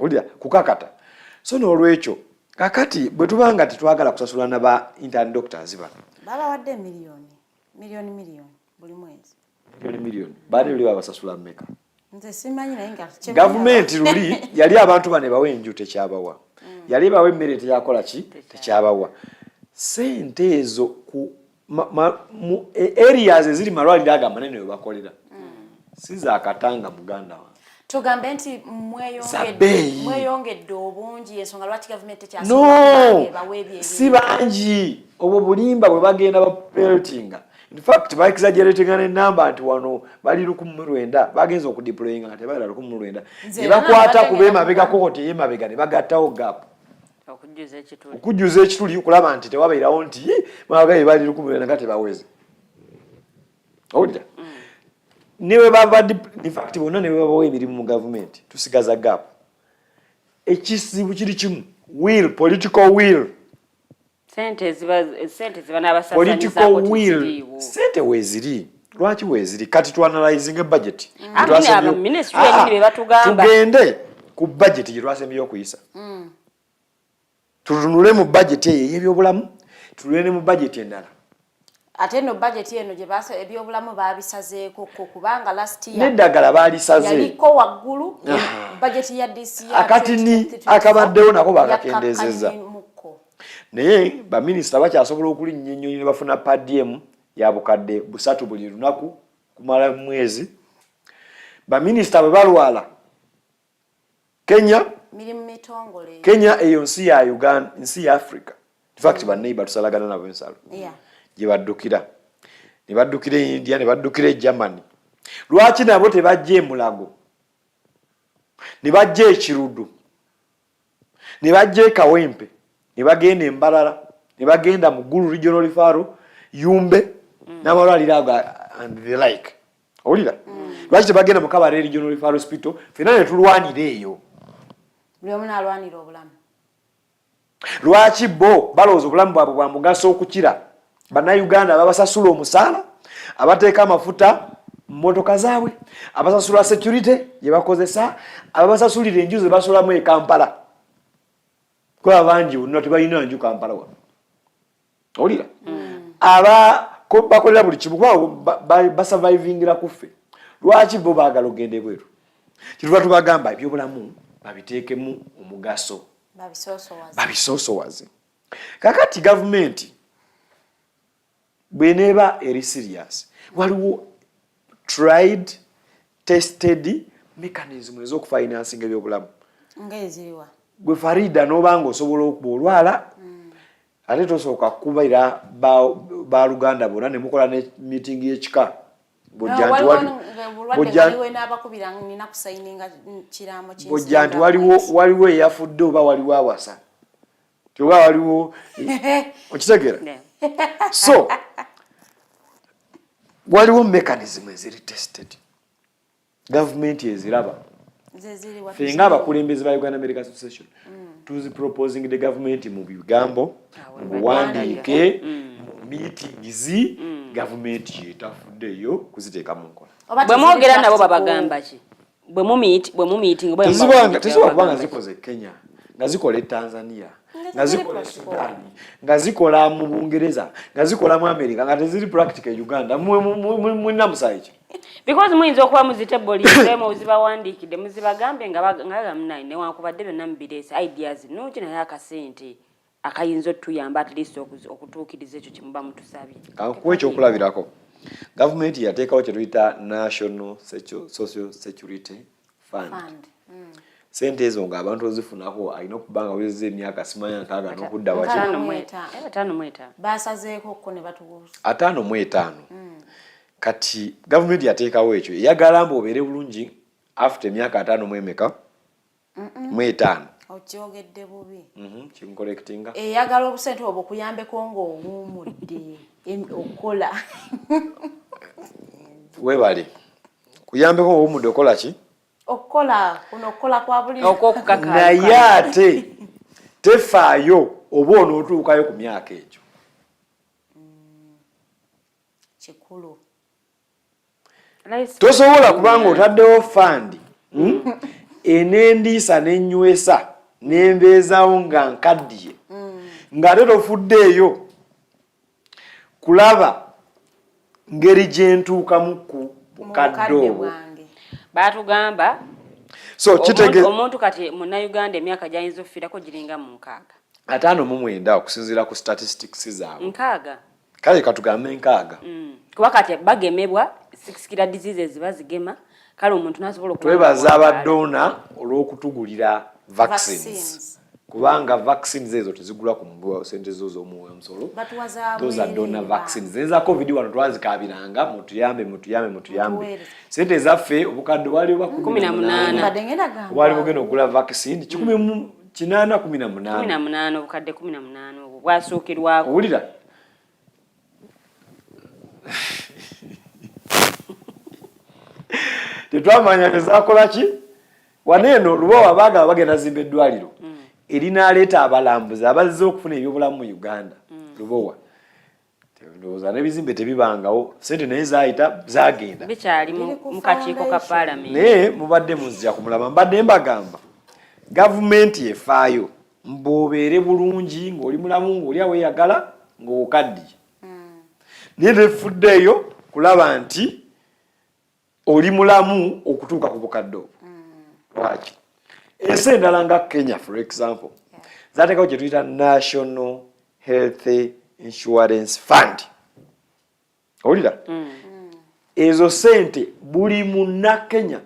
owulira kukakata. So n'olwekyo kakati bwe tubanga tetwagala kusasula na ba intern doctors bano babawadde miliyoni buli mwezi miliyoni baade luli babasasula mmeka nze simanyi naye nga gavumenti luli yali abantu bane bawe enju tekyabawa yali bawe emmere teyakola ki tekyabawa ssente ezo ku mu areas eziri malwaliro aga manene we bakolera si za katanga Buganda wa tugambe nti mweyongedde obungi ensonga lwaki gavumenti tekyasobola si bangi obwo bulimba bwe bagenda bapeltinga. In fact ba exaggerating ne number nti wano bali 19 bagenza okudeployinga nga tebali 19 ne bakwata kubema bega kokoti yemabega ne bagattawo gap okujjuza ekituli okulaba nti tewabeerawo nti mwagaye bali 19 nga tebaweze. Owulira niwe baba in fact bonna ne babawo emirimu mu government tusigaza gap. Ekisibu kiri kimu political will. Sente ziba n'abasasanyisa Political will. Sente weziri. Lwaki weziri? Kati tu analyzing budget. Ministry yenini be batugamba. Tugende ku budget gye twasembyeyo okuyisa. Tutunule mu budget y'ebyobulamu, tulule mu budget endala. Ate no budget eno gye basa ebyobulamu babisazeeko kubanga last year n'eddagala baalisaze yaliko waggulu budget ya this year akati ni akabaddewo nako bakakendezeza naye baminisita bakyasobola okulinnyonnyola ne bafuna PDM ya bukadde busatu buli lunaku kumala mwezi. Baminisita bwe balwala Kenya mirimu mitongole Kenya eyo nsi ya Uganda nsi ya Africa in fact banneighbor tusalagana nabo ensalo gye baddukira ne baddukira India ne baddukira Germany. Lwaki nabo tebajja emulago ne bajja ekirudu ne bajja ekawempe ne bagenda embalala ne bagenda mu Gulu Regional Referral Yumbe n'amalwaliro ago and the like. Olira lwaki tebagenda mu Kabale Regional Referral Hospital fena ne tulwanira eyo buli omu n'alwanira obulamu. Lwaki bo balowooza obulamu bwabwe bwa mugaso okukira bannayuganda ababasasula omusaala abateeka amafuta mu mmotoka zaabwe abasasula security gye bakozesa ababasasulira enju ze basulamu e Kampala kuba bangi bonna tebalina nju Kampala wano. Olira bakolera buli kimu kuba basurvivingira kuffe. Lwaki bo baagala ogende bweru? Kituba tubagamba ebyobulamu babiteekemu omugaso babisoosowaze. Kakati gavumenti bw'eneeba eri serious waliwo tried tested mechanism ez'okufinancing ebyobulamu ng'eziriwa gwe Farida n'obanga osobola okuba olwala ate tosooka kubaira ba Luganda bonna ne mukola ne meeting y'ekika bojja nti waliwo eyafudde oba waliwo awasa oba waliwo okitegeera. So waliwo mechanism eziri tested government eziraba ffe ng'abakulembeze ba Uganda Medical Association tuzi proposing the government mu bigambo buwandiike mu meetings government yetafuddeyo kuziteeka mu nkola. Bwe mwogera nabo babagamba ki? Bwe mu meeting teziba kubanga zikoze Kenya nga zikola e Tanzania nga zikola Sudan nga zikola mu Bungereza nga zikola mu America nga teziri practical Uganda mwina musaiki because muyinza okuba muzitebbolire muzibawandiikidde muzibagambe nga gamnayi newankubadde byonna mubiresa ideas nungi naye akasente akayinza otuyamba at least okutuukiriza ekyo kye muba mutusabye. Kuba ekyokulabirako gavumenti yateekawo kye tuyita National Social Security Fund. Sente ezo ng'abantu ozifunako alina okuba nga wezezza emyaka simanya nkaaga n'okudda waki 5 basazeeko ko ne batubuuza 5 kati gavumenti yateekawo ekyo eyagala mbu obeere bulungi after emyaka 5 mu emeka mu 5 okyogedde bubi kinkolectinga eyagala obusente obwo kuyambeko ng'owuumudde okukola webale kuyambeko ng'owuumudde okola ki okukola kuno okukola kwa buli naye ate tefaayo oba onootuukayo ku myaka egyo kikulu tosobola kubanga otaddewo fandi enendiisa n'ennywesa n'embeezaawo nga nkaddiye ng'ate tofuddeeyo kulaba ngeri gye ntuukamu ku bukadde obwo. Batugamba so omuntu kati munnayuganda emyaka gy'ayinza okufiirako giringa mu 59 okusinziira ku statistics zaabwe 6 kale katugambe 6 kuba kati bagemebwa 6 kila diseases bazigema kale omuntu nasobola twebaza abadona olw'okutugulira vaccines kubanga vaccines ezo tezigula ku mugwa sente zo z'omuwoyo musolo those are donor vaccines eza covid wano twazikabiranga mutuyambe sente zaffe obukadde wali ba 18 wali bugenda okugula vaccine 18 obukadde 18 obwo bwasookerwako owulira tetwamanya ezakola ki waneeno lubawa baagala bagenda zimba eddwaliro erinaleeta abalambuzi abazze okufuna ebyobulamu mu Uganda lubowa ndowooza n'ebizimbe tebibangawo ssente naye zaayita zaagenda bikyali mu kakiiko ka paalamenti naye mubadde muzija kumulaba mbadde mbagamba gavumenti efaayo mboobeere bulungi ng'oli mulamu ng'oli aweeyagala ng'okaddiye naye tefuddeeyo kulaba nti oli mulamu okutuuka ku bukadde obwo lwaki ensi endala nga Kenya for example zaateekawo kye tuyita National Health Insurance Fund owulira ezo sente buli munnakenya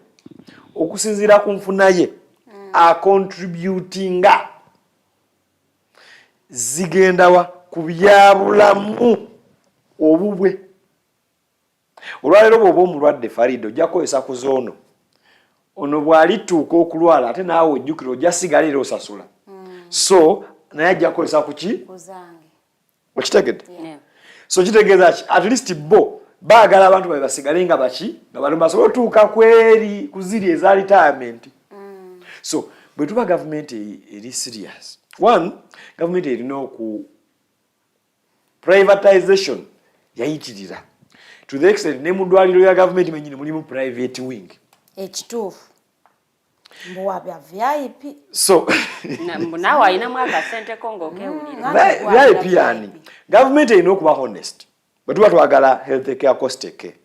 okusinziira ku nfuna ye acontributinga zigendawa ku byabulamu obubwe olwaleero bw'oba omulwadde Farida ojja kukozesa ku zoono ono bw'alituuka okulwala ate naawe ojjukira ojja sigala era osasula so naye ajja kukozesa ku ki okitegedde so kitegeeza ki at least bo baagala abantu babe basigale nga baki nga bano basobole otuuka kweri ku ziri eza retirement so bwe tuba gavumenti eri serious one gavumenti erina oku privatization yayitirira to the extent ne mu ddwaliro ya gavumenti menyini mulimu private wing ekituufu mbuwa bya VIP so naawe ayinamu akasente ko ng'okewulira VIP yani gavumenti erina okuba honest bwe tuba twagala health care cost care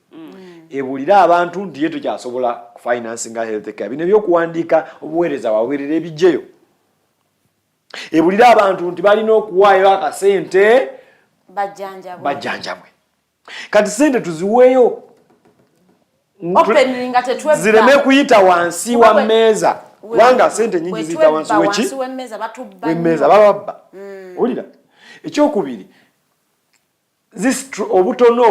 ebulira abantu nti ye tekyasobola kufinansinga health care bino ebyokuwandiika obuweereza waweerera ebijjeyo ebulira abantu nti balina okuwaayo akasente bajjanjabwe kati sente tuziweeyo zireme kuyita wansi wa mmeeza kubanga sente nyingi ziyita wansi w'emmeeza bababba owulira ekyokubiri obutono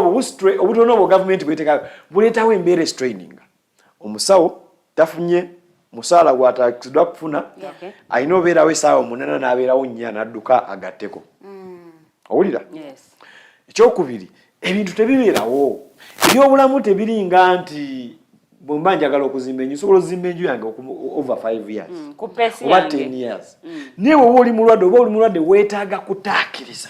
obwo gavumenti bwetekayo buleetawo embeera estraininga omusawo tafunye musaala gwatakiddwa kufuna alina obeerawo essaawa 8 n'abeerawo 4 n'adduka agatteko owulira ekyokubiri ebintu tebibeerawo ebyobulamu tebiringa nti bwemba njagala okuzimba enju nsobola okuzimba enju yange over 5 years oba 10 years naye oba oli mulwadde weetaaga kutaakiriza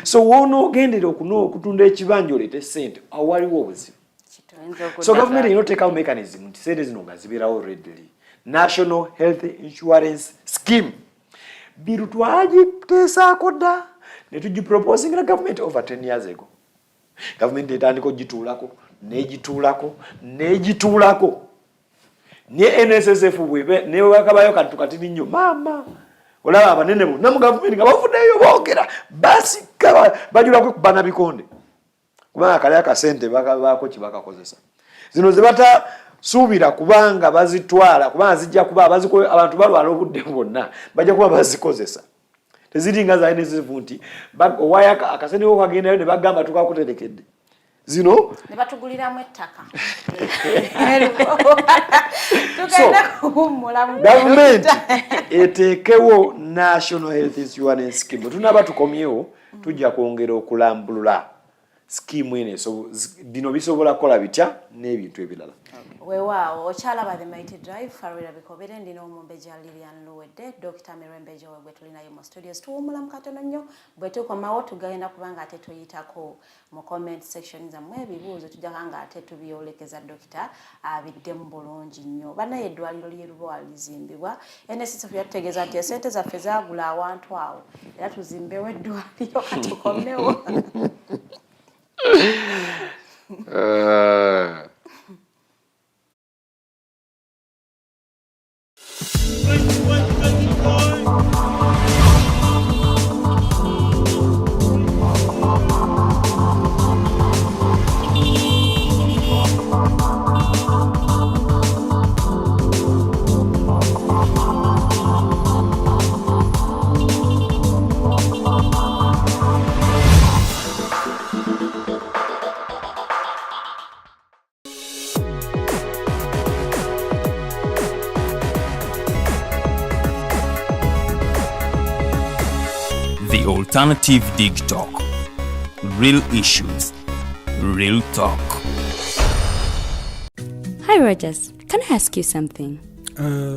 so wonoogendera okutunda ekibanja oleete ssente awo waliwo obuzibu so gavumenti erina oteekawo mechanism nti sente zino nga zibeerawo readily National Health Insurance Scheme biru twagiteesaako dda ne tugiproposingira gavumenti over 10 years ago gavumenti etandika ogituulako n'egituulako ne NSSF newakabayo kantu katini nnyo maama olaba abanene bonna mu gavumenti nga bavuddeyo boogera basika bajulako kubana bikonde kubanga kali akasente bako kibakakozesa zino ze batasuubira kubanga bazitwala kubanga zijja kuba abantu balwala obudde bwonna bajja kuba bazikozesa teziringa za NSSF nti owaya akasente ko kagendayo ne bagamba tukakuterekedde zino ne batuguliramu ettaka gavumenti eteekewo National Health Insurance Scheme tunaba tukomyewo tujja kwongera okulambulula skimu ene bino bisobola kukola bitya n'ebintu ebirala weewaawo okyalaba the mighty drive Farida Bikobere ndina omumbe gya Lilian Luwedde Dr. Mirembe Joel bwe tulinayo mu studios tuwumulamu katono nnyo bwe tukomawo tugenda kubanga ate tuyitako mu comment section zammwe ebibuuzo tujjaka nga ate tubyolekeza dokita abiddemu bulungi nnyo banaye eddwaliro ly'erubowa lizimbibwa NSSF yatutegeeza nti esente zaffe zaagula awantu awo era tuzimbewo eddwaliro katukomewo The Alternative Digitalk. Real issues, real talk. Hi Rogers, can I ask you something?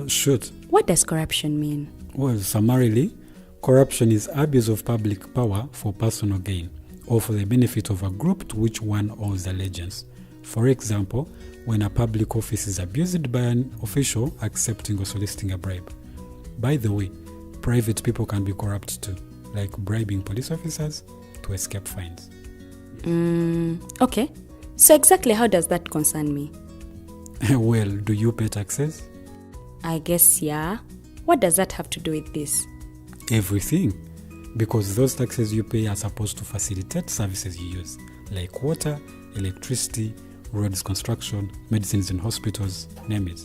Shoot. What does corruption mean? Well, summarily, corruption is abuse of public power for personal gain or for the benefit of a group to which one owes allegiance. For example, when a public office is abused by an official accepting or soliciting a bribe. By the way, private people can be corrupt too, like bribing police officers to escape fines. Okay. So exactly how does that concern me? Well, do you pay taxes? I guess, yeah. What does that have to do with this? Everything. Because those taxes you pay are supposed to facilitate services you use, like water, electricity, roads construction, medicines in hospitals, name it.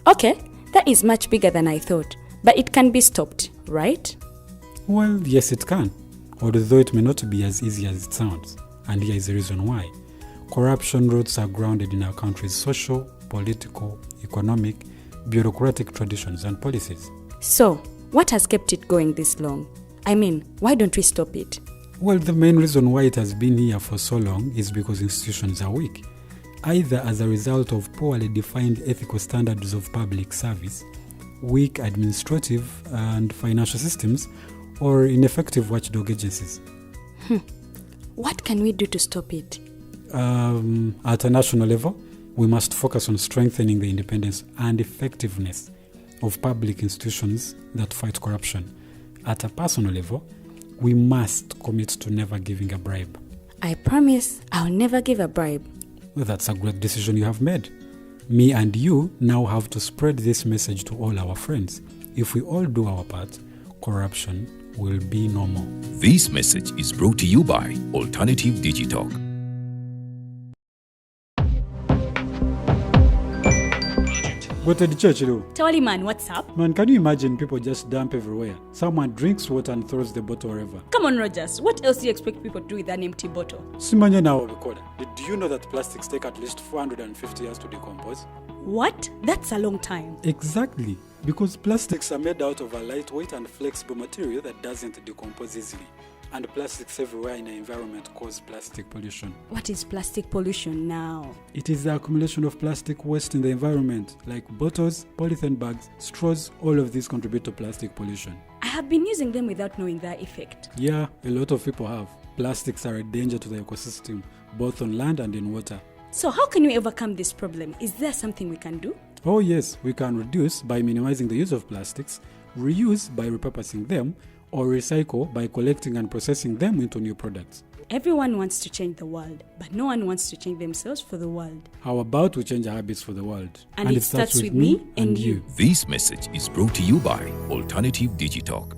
Okay, that is much bigger than I thought. But it can be stopped, right? Well, yes it can, although it may not be as easy as it sounds. And here is the reason why. Corruption roots are grounded in our country's social, political, economic, bureaucratic traditions and policies. So, what has kept it going this long? I mean, why don't we stop it? Well, the main reason why it has been here for so long is because institutions are weak, either as a result of poorly defined ethical standards of public service, weak administrative and financial systems, or ineffective watchdog agencies. What can we do to stop it? At a national level, we must focus on strengthening the independence and effectiveness of public institutions that fight corruption. At a personal level, we must commit to never giving a bribe. I promise I'll never give a bribe. Well, that's a great decision you have made. Me and you now have to spread this message to all our friends. If we all do our part, corruption will be no more. This message is brought to you by Alternative Digitalk. Go to the church, though. Tawali man, what's up? Man, can you imagine people just dump everywhere? Someone drinks water and throws the bottle wherever. Come on, Rogers. What else do you expect people to do with an empty bottle? Simanya now, recorder. Do you know that plastics take at least 450 years to decompose? What? That's a long time. Exactly. Because plastics are made out of a lightweight and flexible material that doesn't decompose easily. And plastics everywhere in the environment cause plastic pollution. What is plastic pollution now? It is the accumulation of plastic waste in the environment, like bottles, polythene bags, straws. All of these contribute to plastic pollution. I have been using them without knowing their effect. Yeah, a lot of people have. Plastics are a danger to the ecosystem, both on land and in water. So how can we overcome this problem? Is there something we can do? Oh yes, we can reduce by minimizing the use of plastics, reuse by repurposing them, or recycle by collecting and processing them into new products. Everyone wants to change the world, but no one wants to change themselves for the world. How about we change our habits for the world? And it starts with me and you. This message is brought to you by Alternative Digitalk.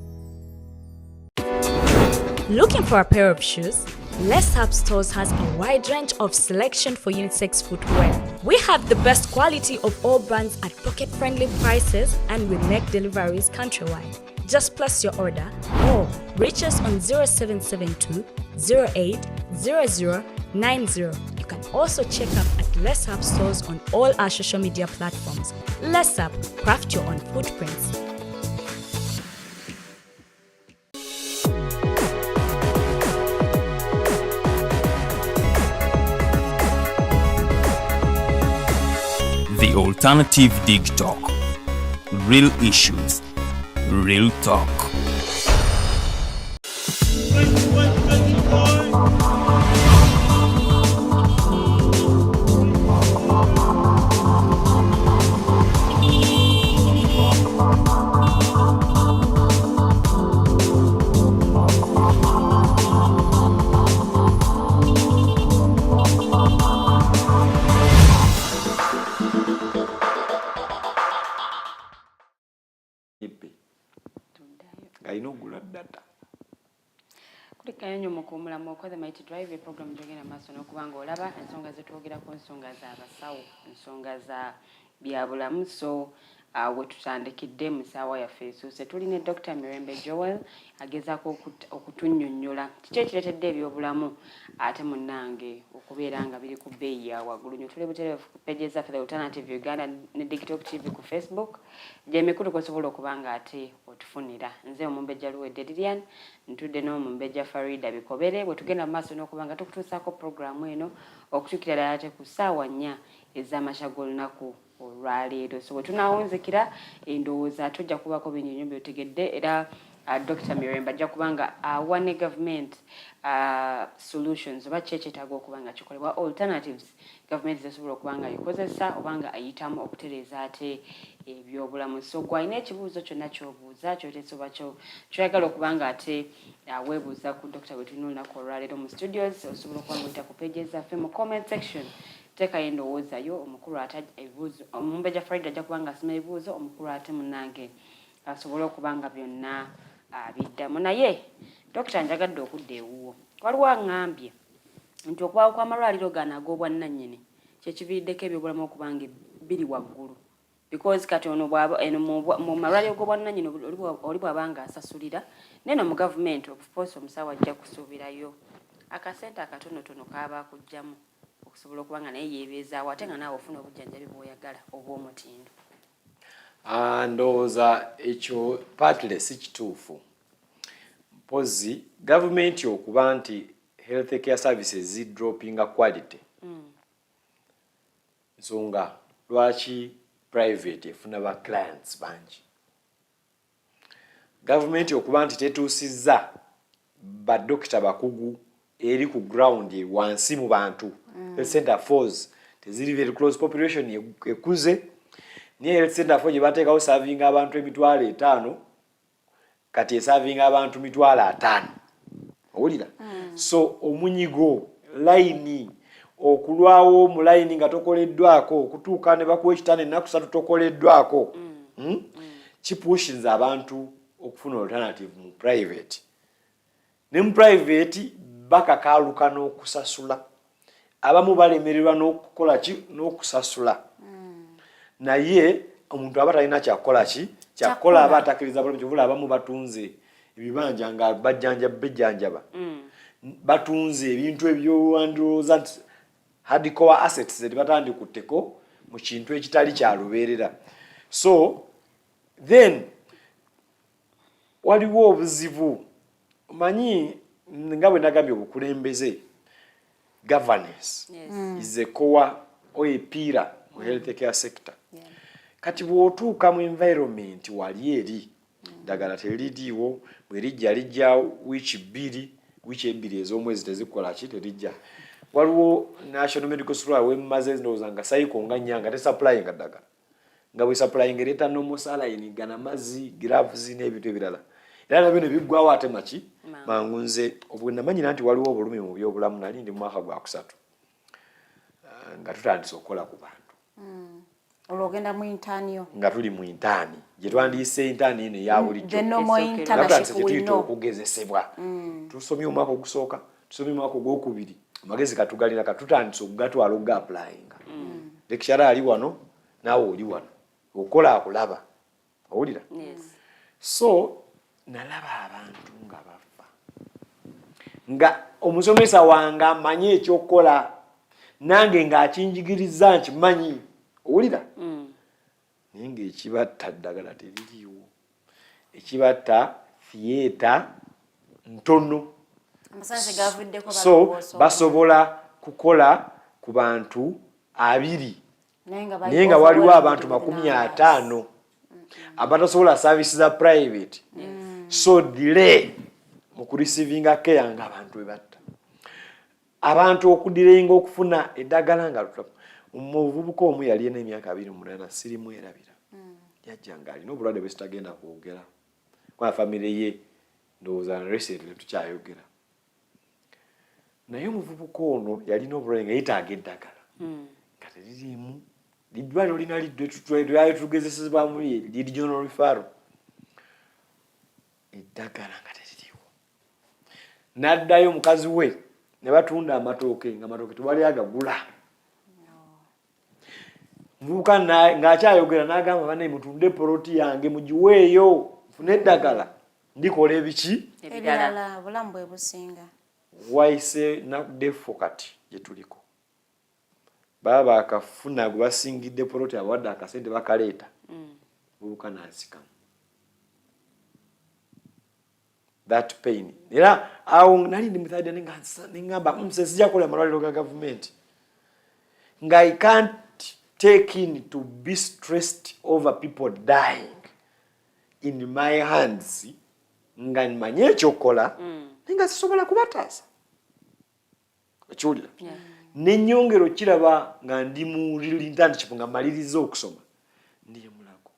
Looking for a pair of shoes? Les Hub Stores has a wide range of selection for unisex footwear. We have the best quality of all brands at pocket-friendly prices, and we make deliveries countrywide. Just place your order or reach us on 0772 08 0090. You can also check up at Les Hub Stores on all our social media platforms. Les Hub, craft your own footprints. The Alternative Digitalk. Real issues, real talk. Kanyonyo mukumula mwokoze mighty drive program jogena maso n'okubanga olaba ensonga zetwogerako ensonga z'abasawo ensonga za byabulamu so wetutandikidde mu ssaawa yaffe esuuse tulina Dr. Mirembe Joel agezaako okutunnyonnyola kiki ekireetedde ebyobulamu ate munnange okubeera nga biri ku bbeeyi ya waggulu nyo tuli butereevu ku page zaffe The Alternative Uganda ne Digitalk TV ku Facebook gy'emikulu kw'osobola okuba nga ate otufunira nze omumbejja Luwedde Lilian ntudde n'omumbejja Farida Bikobere bwe tugenda mu maaso n'okuba nga tukutuusaako programu eno okutuukira ddala ate ku ssaawa 4 ez'amakya g'olunaku olwaleero. So bwe tunaawunzikira endowooza tujja kubako binyonyo byotegedde era Dr. Mirembe ajja kubanga awa ne government solutions oba kyetaaga okuba nga kikolebwa alternatives government zesobola okuba nga ikozesa oba nga ayitamu okutereeza ate ebyobulamu. So gwalina ekibuuzo kyonna ky'obuuza kyoteesa oba kyoyagala okuba nga ate weebuuza ku Dr. bwe tulina olunaku olwaleero mu studios osobola okuba nga oyita ku pages zaffe mu comment section. Teekayo endowoozayo omukulu ate ebibuuzo Omumbejja Friday ajja kuba nga asoma ebibuuzo omukulu ate munnange asobole okuba nga byonna biddamu. Naye Dokita njagadde okudda ewuwo waliwo aŋŋambye nti okubaawo kw'amalwaliro gano ag'obwannannyini kyekiviiriddeko ebyobulamu okuba nga biri waggulu because kati ono mu malwaliro g'obwannannyini oli bw'aba nga asasulira neno mu gavumenti of omusawo ajja kusuubirayo akasente akatonotono kaaba akugjamu okusobola okuba nga naye yeebeezaawo ate nga naawe ofuna obujjanjabi bw'oyagala obw'omutindo. Ndowooza ekyo partly si kituufu. Mpozi gavumenti okuba nti health care services zidropinga quality. Nsonga lwaki private efuna ba clients bangi. Gavumenti okuba nti tetuusizza badokita bakugu eri ku ground wansi mu bantu. Health center force teziri very close population ekuze. Niye health center force bateekawo serving abantu 5,000 kati serving abantu 5,000. Owulira? So omunyigo line okulwawo mu line nga tokoleddwako okutuuka ne bakuwa ekitane ennaku 3 tokoleddwako. Kipushinza abantu okufuna alternative mu private. Ne mu private bakakaaluka n'okusasula. Abamu balemererwa n'okukola ki n'okusasula. Naye omuntu aba talina kyakola ki kyakola aba atakiriza bulamu kyovula abamu batunze ebibanja nga bejjanjaba. Batunze ebintu ebyowandirooza nti hardcore assets batandikutteko mu kintu ekitali kya lubeerera. So then waliwo obuzibu omanyi nga bwe nagambye obukulembeze governance is a core oyepiira mu health care sector. Kati bw'otuuka mu environment wali eri ddagala teririiwo bwe lijja wiiki ebbiri ez'omwezi tezikola ki terijja. Waliwo National Medical Supply wemmaze ndowooza nga sayiko nga nnyanga tesupplyinga ddagala nga bwe supplyinga ereeta nomosalayini gana mazzi gloves n'ebintu ebirala era nabyo ne biggwawo ate maki mangu. Nze obwe namanyira nti waliwo obulumi mu byobulamu nali ndi mu mwaka gwa 3 nga tutandise okukola ku bantu. Olwogenda mu intanio nga tuli mu intani gye twandiyise intani eno eya bulijjo okugezesebwa. Tusomye omwaka ogusooka tusomye omwaka ogwokubiri amagezi katugalira katutandise okugatwala okuga-applyinga. Lekishara ali wano naawe oli wano okola akulaba. Owulira? So nalaba abantu nga bafa nga omusomesa wange amanyi ekyokukola nange ng'akinjigiriza nkimanyi. Owulira? Naye ng'ekibatta ddagala teririiwo. Ekibatta theatre ntono. So basobola kukola ku bantu 2 naye nga waliwo abantu 50 abatasobola service za private. So delay mu kureceiving care nga abantu bebatta. Abantu okudirenga okufuna eddagala nga lutapa. Omuvubuka omu yali n'emyaka 28 sirimu erabira. Yajja ng'alina obulwadde bwe sitagenda kwogera. Kwa famire ye ndowooza recently tukyayogera. Naye omuvubuka ono yalina obulwadde nga yeetaaga eddagala. Nga teririimu. Liddwaliro lina liddwe tugezesezebwamu regional referral. Eddagala nga teririiwo. N'addayo omukazi we ne batunda amatooke nga amatooke tewali agagula. Muvubuka ng'akyayogera n'agamba banne mutunde poloti yange mugiweeyo fune eddagala ndikola ebiki ebirala bulamu bwe businga. Waise nakudefo kati gye tuliko baba akafuna gwe basingidde poloti abawadde akasente bakaleeta. Muvubuka n'azikamu. That pain. Era awo nali ndi muthaide nengamba sijja kukola amalwaliro ga gavumenti nga I can't taken to be stressed over people dying in my hands nga nimanye ekyokola nga sisobola kubataasa okiwulira n'ennyongero kiraba nga ndi mu internship nga maliriza okusoma ndiye mulago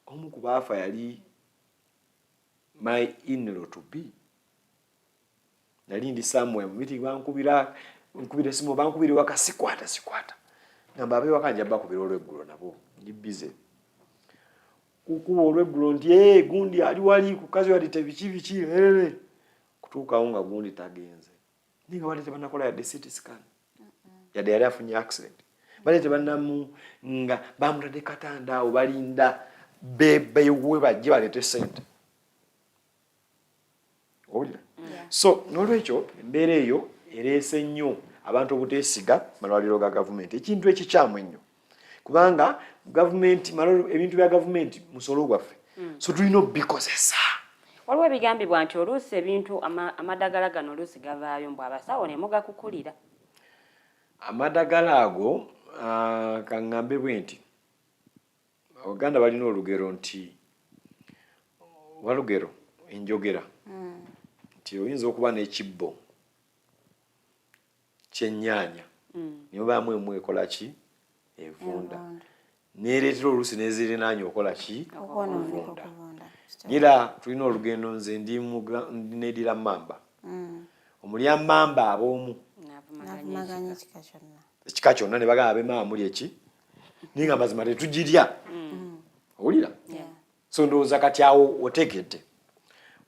omu ku baafa yali my in-law to be nali ndi somewhere mu meeting bankubira esimu bankubira waka sikwata ngamba abe wakanja bakubira olweggulo nabo ndi busy kukuba olweggulo nti gundi ali wali ku kazi wali tebiki kutuukawo nga gundi tagenze ninga wali tebanakola yadde CT scan yadde yali afunye accident bali tebanamu nga bamutadde katanda awo balinda bewe bajje balete sente owulira so nolwekyo embeera eyo ereese nnyo abantu obuteesiga malwaliro ga gavumenti ekintu ekikyamu ennyo kubanga gavumenti ebintu bya gavumenti musolo gwaffe so tulina obikozesa waliwo ebigambibwa nti oluusi ebintu amadagala gano oluusi gavaayo mbw abasawo ne mugakukulira amadagala ago kaŋŋambe bwe nti Abaganda balina olugero nti walugero enjogera nti oyinza okuba n'ekibbo ky'ennyaanya niyo baamu emu ekola ki evunda neereetera oluusi n'ezirinaanya okola ki okuvunda era tulina olugendo nze ndi needira mamba omulya mamba ab'omu ekika kyonna ne bagamba ab'emama muli eki naye nga mazima tetugirya owulira so ndowooza kati awo otegedde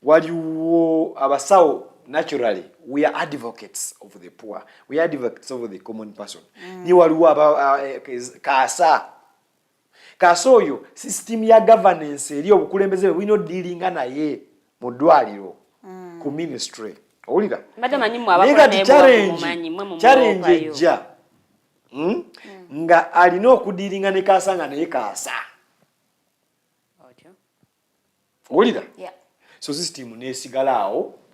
waliwo abasawo naturally we are advocates of the poor, we are advocates of the common person. Ni waliwo kaasa oyo system ya governance eri obukulembeze we no dealing naye mu ddwaliro ku ministry owulira challenge ejja nga alina okudiringa ne kaasa nga naye kaasa owulira so system neesigalaawo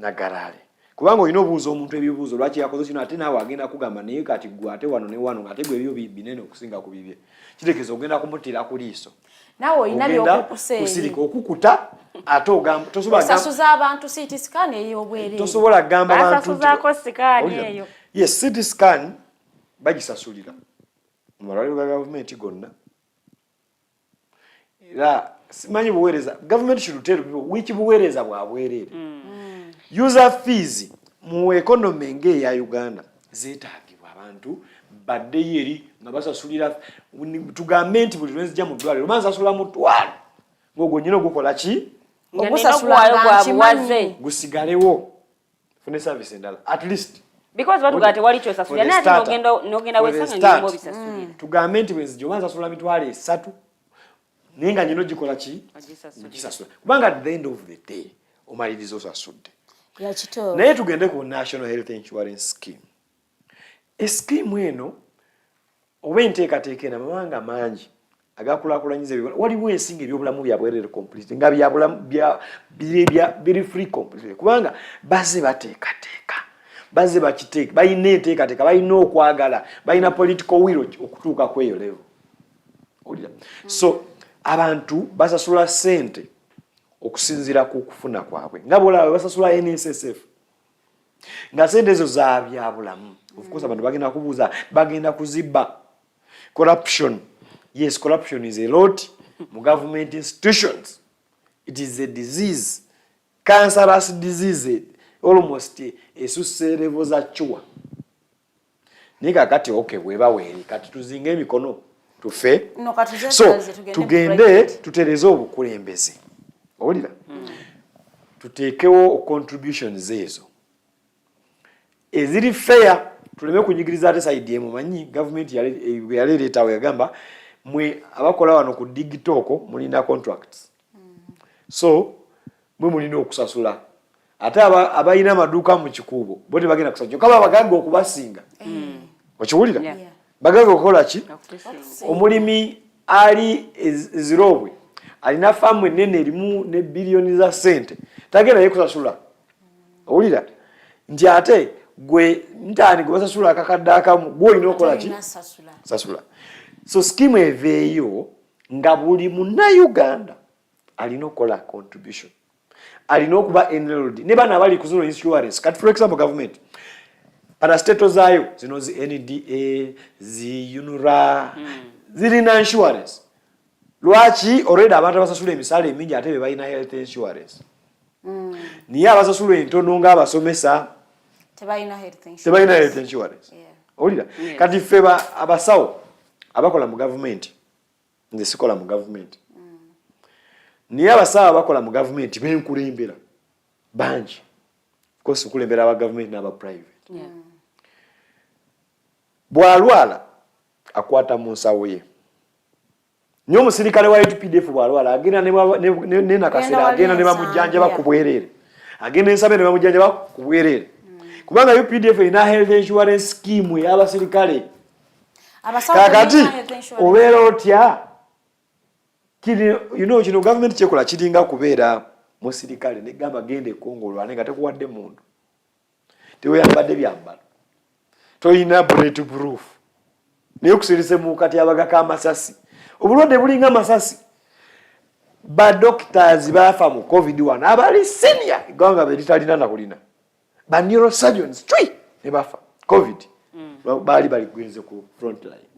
nagalale kubanga olina obuuza omuntu ebibuuzo lwaki yakoze kino ate naawe agenda kugamba naye kati gwe ate wano ne wano ng'ate gwe ebyo binene okusinga ku bibye kirekeza ogenda kumutira ku liiso nawe olina kusirika okukuta ate ogamba tosasuza abantu CT scan ey'obwereere tosobola kugamba abantu eyo yes CT scan bagisasulira mu malwaliro ga gavumenti gonna era simanyi buweereza government should tell people which buweereza bwa bwereere user fees mu economy ng'eya Uganda zeetaagibwa abantu badde yeri nga basasulira tugambe nti buli lwenzija mu ddwaliro bansasula mu ttwalo ng'ogwo nnyina ogukola ki ogusasula gusigalewo fune service endala at least because batugaa tewali kyosasulira naye ate n'ogenda wesanga ng'emu obisasulira tugambe nti bwenzija obansasula mitwalo 3 naye nga nnyina ogikola ki ogisasula kubanga at the end of the day omaliriza osasudde naye tugende ku National Health Insurance Scheme. Scheme eno oba enteekateeka eno amawanga mangi agakulaakulanyiza waliwo ensinga ebyobulamu bya bwereere complete nga biri free complete kubanga bazze bateekateeka bazze bakiteeka balina enteekateeka balina okwagala balina political will okutuuka ku eyo level so abantu basasula ssente okusinzira ku kufuna kwabwe nga bwolaba basasula NSSF nga sente ezo za byabulamu of course abantu bagenda kubuuza bagenda kuzibba corruption yes corruption is a lot mu government institutions it is a disease cancerous disease almost esusse level za chua nika kati okay bweba weeri kati tuzinga emikono tufe so tugende tutereze obukulembeze owulira tuteekewo contributions ezo eziri fair tuleme kunyigiriza ate side emu manyi government yaleetawo yagamba mwe abakola wano ku Digitalk mulina contracts so mwe mulina okusasula ate abalina amaduuka mu kikuubo bo tebagenda kusasula kaba bagagga okubasinga okiwulira bagagga okukola ki omulimi ali ezirobwe alina faamu ennene erimu ne biliyoni za ssente tagenda ye kusasula owulira nti ate gwe ntani gwe basasula akakadde akamu gwe olina okukola ki sasula. So scheme eveeyo nga buli Munnayuganda alina okukola contribution, alina okuba enrolled ne bana abali ku zero insurance. Kati for example government parastato zaayo zino zi NDA zi UNRA zirina insurance. Lwaki already abantu abasasula emisala emingi ate be balina health insurance. Niye abasasula entono nga abasomesa tebalina health insurance. Olira kati ffe abasawo abakola mu government nze sikola mu government. Niye abasawo abakola mu government benkulembera bangi kosi kulembera aba government n'aba private. Bwalwala akwata mu nsawo ye. Nyo musirikale wa UPDF bwalwala agenda ne nakasera agenda ne bamujjanja bakubwerere. Agenda ensabe ne bamujjanja bakubwerere. Kubanga UPDF ina health insurance scheme y'abasirikale. Kakati obeera otya kiri kino government kyekola kiringa kubeera musirikale ne gamba gende kongolwa nga tekuwadde muntu. Teweyambadde byambalo. Toyina bulletproof. Naye okusirise mu kati abagaka amasasi. Obulwadde bulinga amasasi. Ba doctors bafa mu COVID-1 abali senior ggwanga be litalina na kulina. Ba neurosurgeons ne bafa COVID. Bali gwenze ku front line.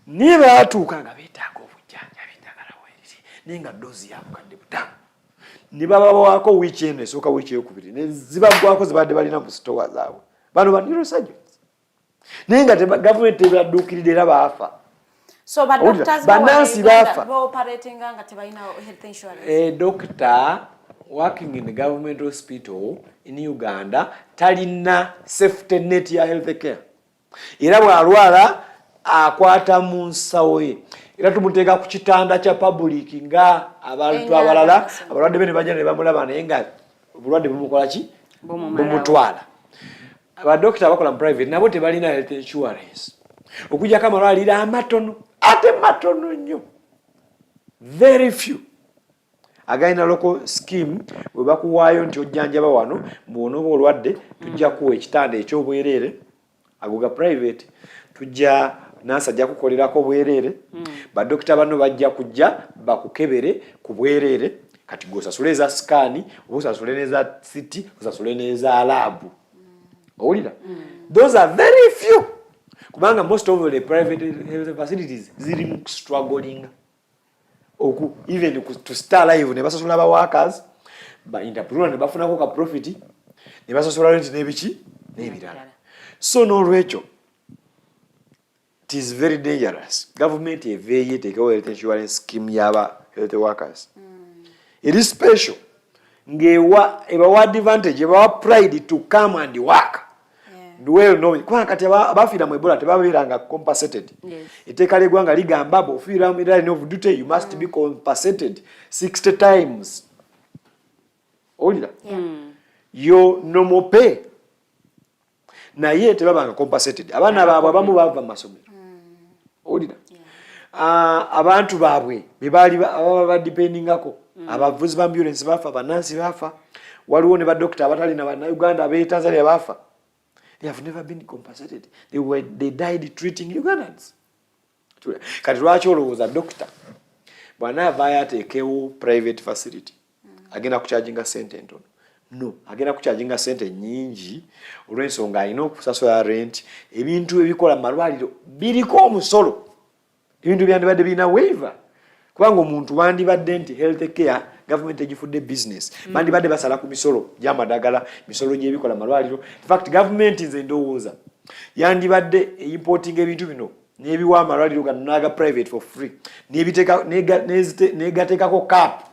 Niye baatuuka nga beetaaga obujjanja beetagala weerisi nenga dozi yakadde butamu. Ne babawaako weekend esooka wiiki eyokubiri ne zibaggwako zibadde balina mu store zaabwe. Bano ba neurosurgeons. Nenga government ebadduukiridde era baafa. So but doctors banansi bafa. Operating nga tebalina health insurance. A doctor working in the government hospital in Uganda talina safety net ya health care. Era bwalwala akwata mu nsawo ye. Era tumuteeka ku kitanda kya public nga abantu abalala abalwadde bene bajja ne bamulaba naye nga obulwadde bumukola ki? Bumutwala. Abadokita abakola mu private nabo tebalina health insurance. Okujjako amalwaliro amatono ate matono nnyo. Very few. Againa local scheme we bakuwaayo nti ojjanjaba wano bw'onooba olwadde tujja kuwa ekitanda eky'obwereere agoga private tujja nasa ajja kukolerako bwereere badokita bano bajja kujja bakukebere ku bwereere kati gosasule eza scan osasule neza CT osasule neza lab. Owulira? Those are very few. Kubanga most of the private health facilities ziri struggling. Even to start live ne basasula ba workers ba entrepreneur ne bafunako ka profit ne basasula rent nebiki nebirala. So no Rachel, it is very dangerous. Government eveeye take health insurance scheme yaba health workers. It is special. Ngewa ebawa advantage ebawa pride to come and work. Well no kwa kati abafira mu Ebola tebabiranga compensated. Iteka legwanga ligamba bo fira mu line of duty you must be compensated 60 times. Olira? Yo normal pay. Na ye tebabanga compensated. Abana baabwe abamu bava masomero. Olira? Abantu baabwe bebali ababa dependingako. Abavuzi ba ambulance bafa, banansi bafa. Waliwo ne ba doctor abatali na Uganda abe Tanzania bafa. They have never been compensated. They died treating Ugandans. Kati lwaki olowooza doctor bwana avaayo ateekewo private facility agenda kucharginga sente ntono? No, agenda kucharginga sente nyingi olw'ensonga alina okusasula rent, ebintu ebikola malwaliro biriko omusolo, ebintu byandibadde birina waiver kubanga omuntu wandibadde nti health care government egifudde business bandibadde basala ku misolo gy'amadagala, misolo gy'ebikola malwaliro. In fact government nze ndowooza yandibadde importing ebintu bino n'ebiwa amalwaliro ganaga private for free negateekako cap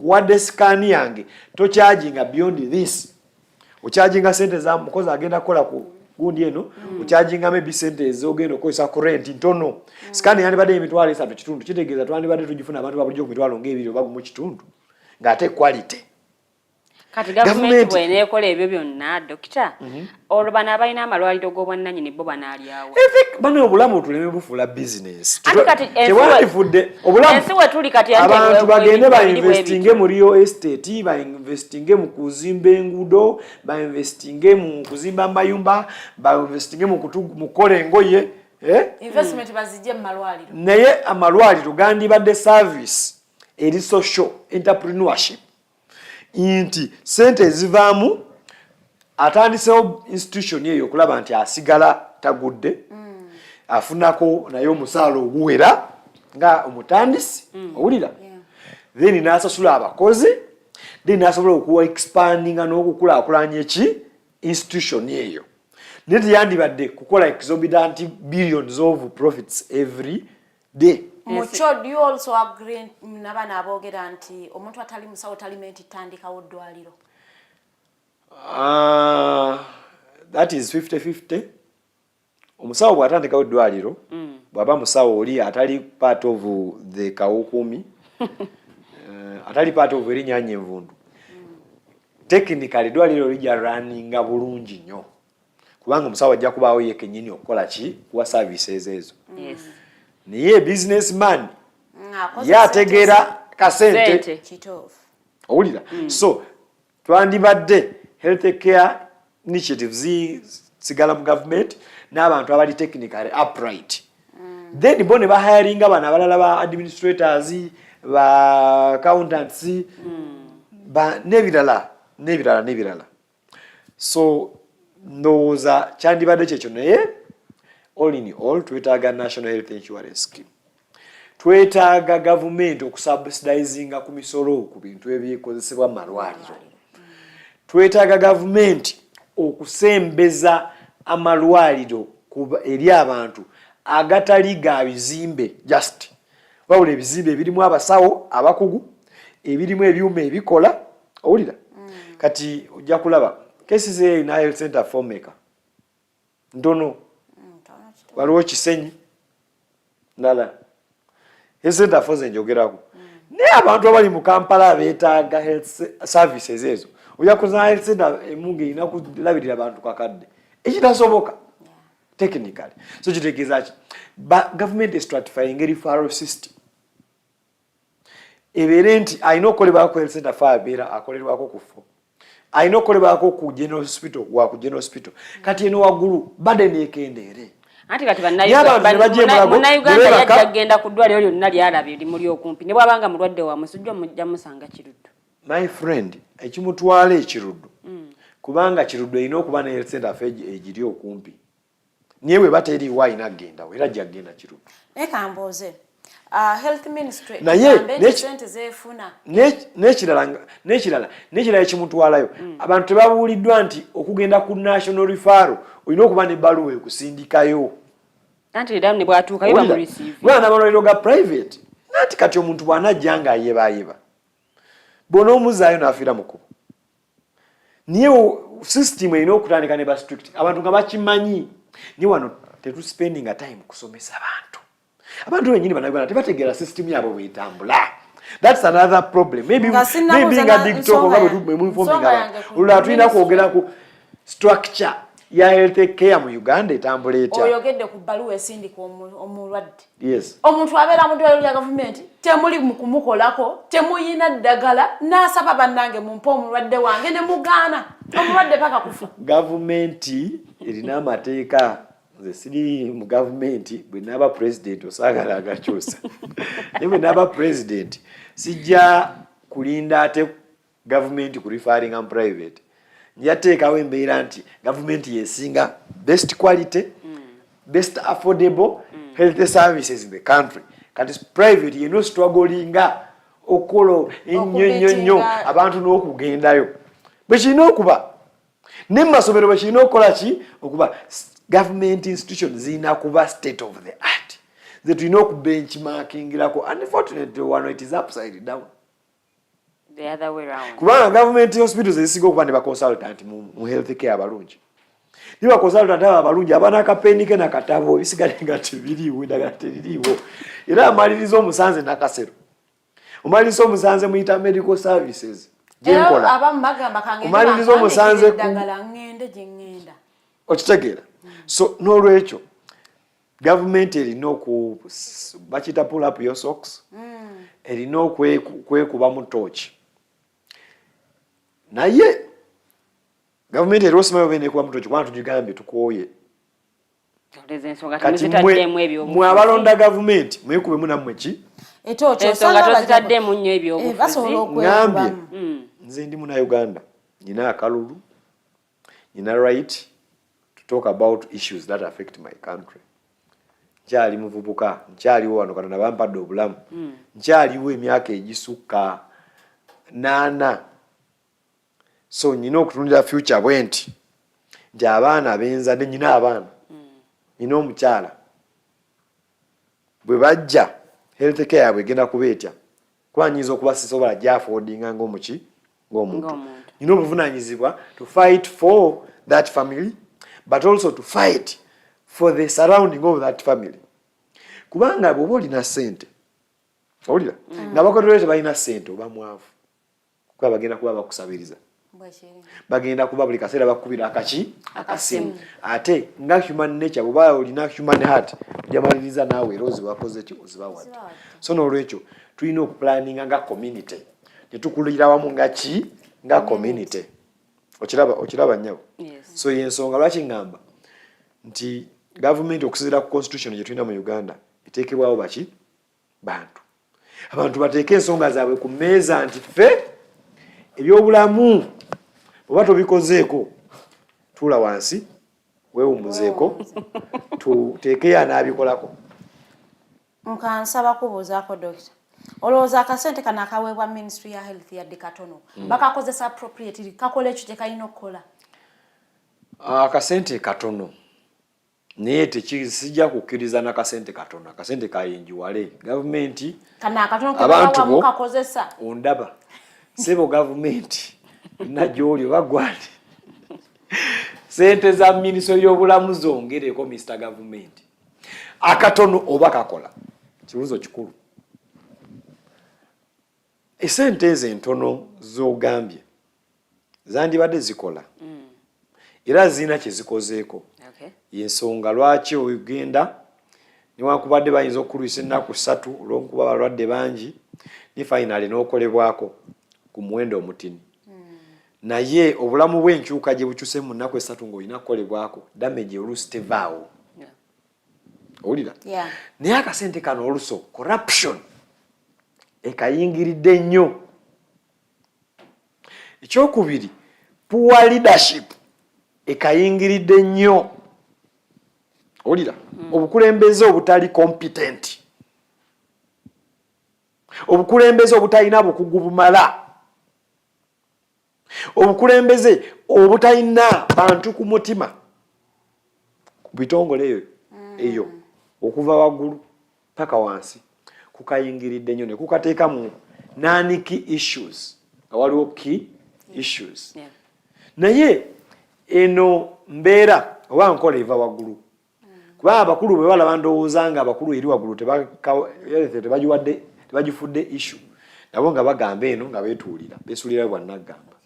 wadde scan yange tocharginga beyond this, ocharginga sente za mukozi agenda kukola ku gundi eno ocharginga maybe sente ezogenda okozesa ku rent ntono. Scan yandibadde emitwalo 3 kitundu kitegeeza twandibadde tugifuna abantu babulijjo ku mitwalo ng'ebiri oba mu kitundu ng'ate quality. Kati government bwene ekola ebyo byonna dokita olwo bana abalina amalwaliro g'obwannannyini bo banaalyawo. Bano obulamu tuleme bufuula business. Ensi we tuli kati abantu bagende bainvestinge mu real estate, bainvestinge mu kuzimba enguudo, bainvestinge mu kuzimba amayumba, bainvestinge mu kukola engoye. Investment bazijje mu malwaliro. Naye amalwaliro gandibadde service eri social entrepreneurship. Inti sente ezivaamu atandisewo institution eyo okulaba nti asigala tagudde afunako naye omusaala oguwera nga omutandisi owulira then n'asasula abakozi then n'asobola okuwa expandinga n'okukulaakulanya eki institution eyo naye teyandibadde kukola exorbitant billions of profits every day. Mucho, do you also agree n'abaana aboogera nti omuntu atali musawo talimenti tandikawo ddwaliro? That is 50-50. Omusawo bw'atandikawo eddwaliro bw'aba musawo oli atali part of the kawukumi atali part of erinnyanya envundu technically eddwaliro lijja runninga bulungi nnyo kubanga omusawo ajja kubaawo ye kennyini okukola ki kuwa services ezo. Naye businessman yategeera kasente kituufu owulira so twandibadde health care initiatives sigala mu government n'abantu abali technically upright then bo ne bahiringa bana abalala ba administrators ba accountants n'ebirala so ndowooza kyandibadde kyekyo naye all in all twetaaga national health insurance scheme. Twetaaga government okusubsidizinga ku misolo ku bintu ebikozesebwa mu malwaliro. Twetaaga government okusembeza amalwaliro eri abantu agatali ga bizimbe just wabula ebizimbe ebirimu abasawo abakugu ebirimu ebyuma ebikola owulira kati ojja kulaba cases ina health center for maker ntono waliwo Kisenyi ndala health center for njogerako naye abantu abali mu Kampala beetaaga health services ezo ojja kuzaa health center emunge ina kulabirira abantu kakadde ekitasoboka technically so kitegeeza ki government is stratifying referral system ebeere nti alina okukolebwako health center for abeera akolerwako kufo alina okukolebwako ku general hospital wa ku general hospital kati eno waggulu burden ekendeere anti kati Uganda yajja kugenda ku ddwaliro lyonna lyalabye limuli okumpi ne bwabanga mulwadde wa musujja mujja musanga Kiruddu. My friend ekimutwala ekiruddu kubanga Kiruddu erina okuba ne health center egiri okumpi niyewe bateri waina agenda era jagenda Kiruddu nekamboze health ministry naye sente zeefuna n'ekirala ekimutwalayo abantu tebabuuliddwa nti okugenda ku national referral olina okuba ne baluwa ekusindikayo anti edamu ne bwatuukayo bamureceive bwana amalwaliro ga private nanti kati omuntu bw'anajja nga ayebaayeba bona omuzaayo n'afiira mu kkubo niye system erina okutandika ne ba strict abantu nga bakimanyi ni wano tetuspendinga time kusomesa abantu benyini bannayuganda tebategeera system yabo bwetambula. That's another problem. Maybe nga Digitalk nga bwemuinforminga olulala tulina kwogera ku structure ya health care mu Uganda etambula etya. Oyogedde ku bbaluwa esindika omulwadde. Yes. Omuntu abeera mu ddwaliro lya gavumenti temuli mu kumukolako temuyina ddagala n'asaba bannange mumpe omulwadde wange ne mugaana omulwadde paka kufa. Gavumenti erina amateeka nze siri mu gavumenti bwe naba president osaagala agakyusa naye bwe naba president sijja kulinda ate gavumenti ku referring private njateekawo embeera nti gavumenti yesinga best quality best affordable health services in the country kati private yeno strugglinga okolo ennyo abantu n'okugendayo bwe kirina okuba ne mu masomero bwe kirina okukola ki okuba government institutions zina kuba state of the art that we know benchmarking lako unfortunately one it is upside down the other way around kubanga government hospitals ezisiga okuba ne ba consultant mu health care abalungi ni ba consultant abalungi abana kapenike na katabo bisigale nga tibiriwo ndagala teririwo era amalirizo omusanze nakasero omalirizo omusanze muyita medical services gyenkola abamu bagamba kange kumaliriza omusanze ddagala ngende gye ngenda okitegeera so n'olwekyo gavumenti erina bakiyita pull up your socks erina okwekuba mu tooki naye gavumenti eri osimayo benekuba mu tooki kubanga tugigambye tukooye kati mwe abalonda gavumenti mwekubemu nammwe ki ngambye nze ndi Munnayuganda nina akalulu nina right to talk about issues that affect my country nkyali muvubuka nkyaliwo wano Katonda bampadde obulamu nkyaliwo emyaka egisukka 8 so nina okutundira future bwenti nti abaana benzadde nina abaana nina omukyala bwe bajja health care yabwe egenda kubeetya kuba nyinza okubasobola gyafodinga ng'omuntu nina obuvunaanyizibwa to fight for that family but also to fight for the surrounding of that family kubanga bw'oba olina ssente owulira nga bakolerere tebalina ssente oba mwavu kuba bagenda kuba bakusabiriza bagenda kuba buli kaseera bakubira akasimu ate nga human nature bw'oba olina human heart jamaliriza naawe era ozibakoze ki ozibawadde so n'olwekyo tulina okupulaninga nga community netukulira wamu nga community okiraba nnyabo so yensonga lwaki ngamba nti gavumenti okusinziira ku constitution gye tulina mu Uganda eteekebwawo baki bantu abantu bateeke ensonga zaabwe ku mmeeza nti ffe ebyobulamu bw'oba tobikozeeko tuula wansi weewummuzeeko tuteekeyo anaabikolako nkansaba kubuuzaako dokita olowooza akasente kano akaweebwa ministry ya health yadde katono bakakozesa appropriately kakola ekyo kye kalina okukola akasente katono naye tekisijja kukkiriza n'akasente katono akasente kayinjiwale gavumenti abantu bo ondaba sebo gavumenti najoli bagwali sente za ministry y'obulamu zongereko Mr. Gavumenti akatono oba kakola kibuzo kikulu esente ezo entono z'ogambye zandibadde zikola era zina kye zikozeeko yensonga lwaki ogenda niwankubadde bayinza okulwisa ennaku 3 olw'okuba abalwadde bangi ne finally n'okolebwako ku muwendo omutini naye obulamu bw'enkyuka gye bukyuse mu nnaku 3 ng'olina kukolebwako damage oluusi tevaawo owulira naye akasente kano oluso corruption ekayingiridde nnyo ekyokubiri poor leadership ekayingiridde nnyo owulira obukulembeze obutali competent obukulembeze obutalina bukugu bumala obukulembeze obutalina bantu ku mutima ku bitongole eyo okuva waggulu paka wansi kukayingiridde nnyo ne kukateeka mu key issues nga waliwo key issues naye eno mbeera oba nkola eva waggulu kuba abakulu bwe balaba ndowooza nga abakulu eri waggulu tebagifudde issue nabo nga bagamba eno nga beetuulira beesuulira bwannaggamba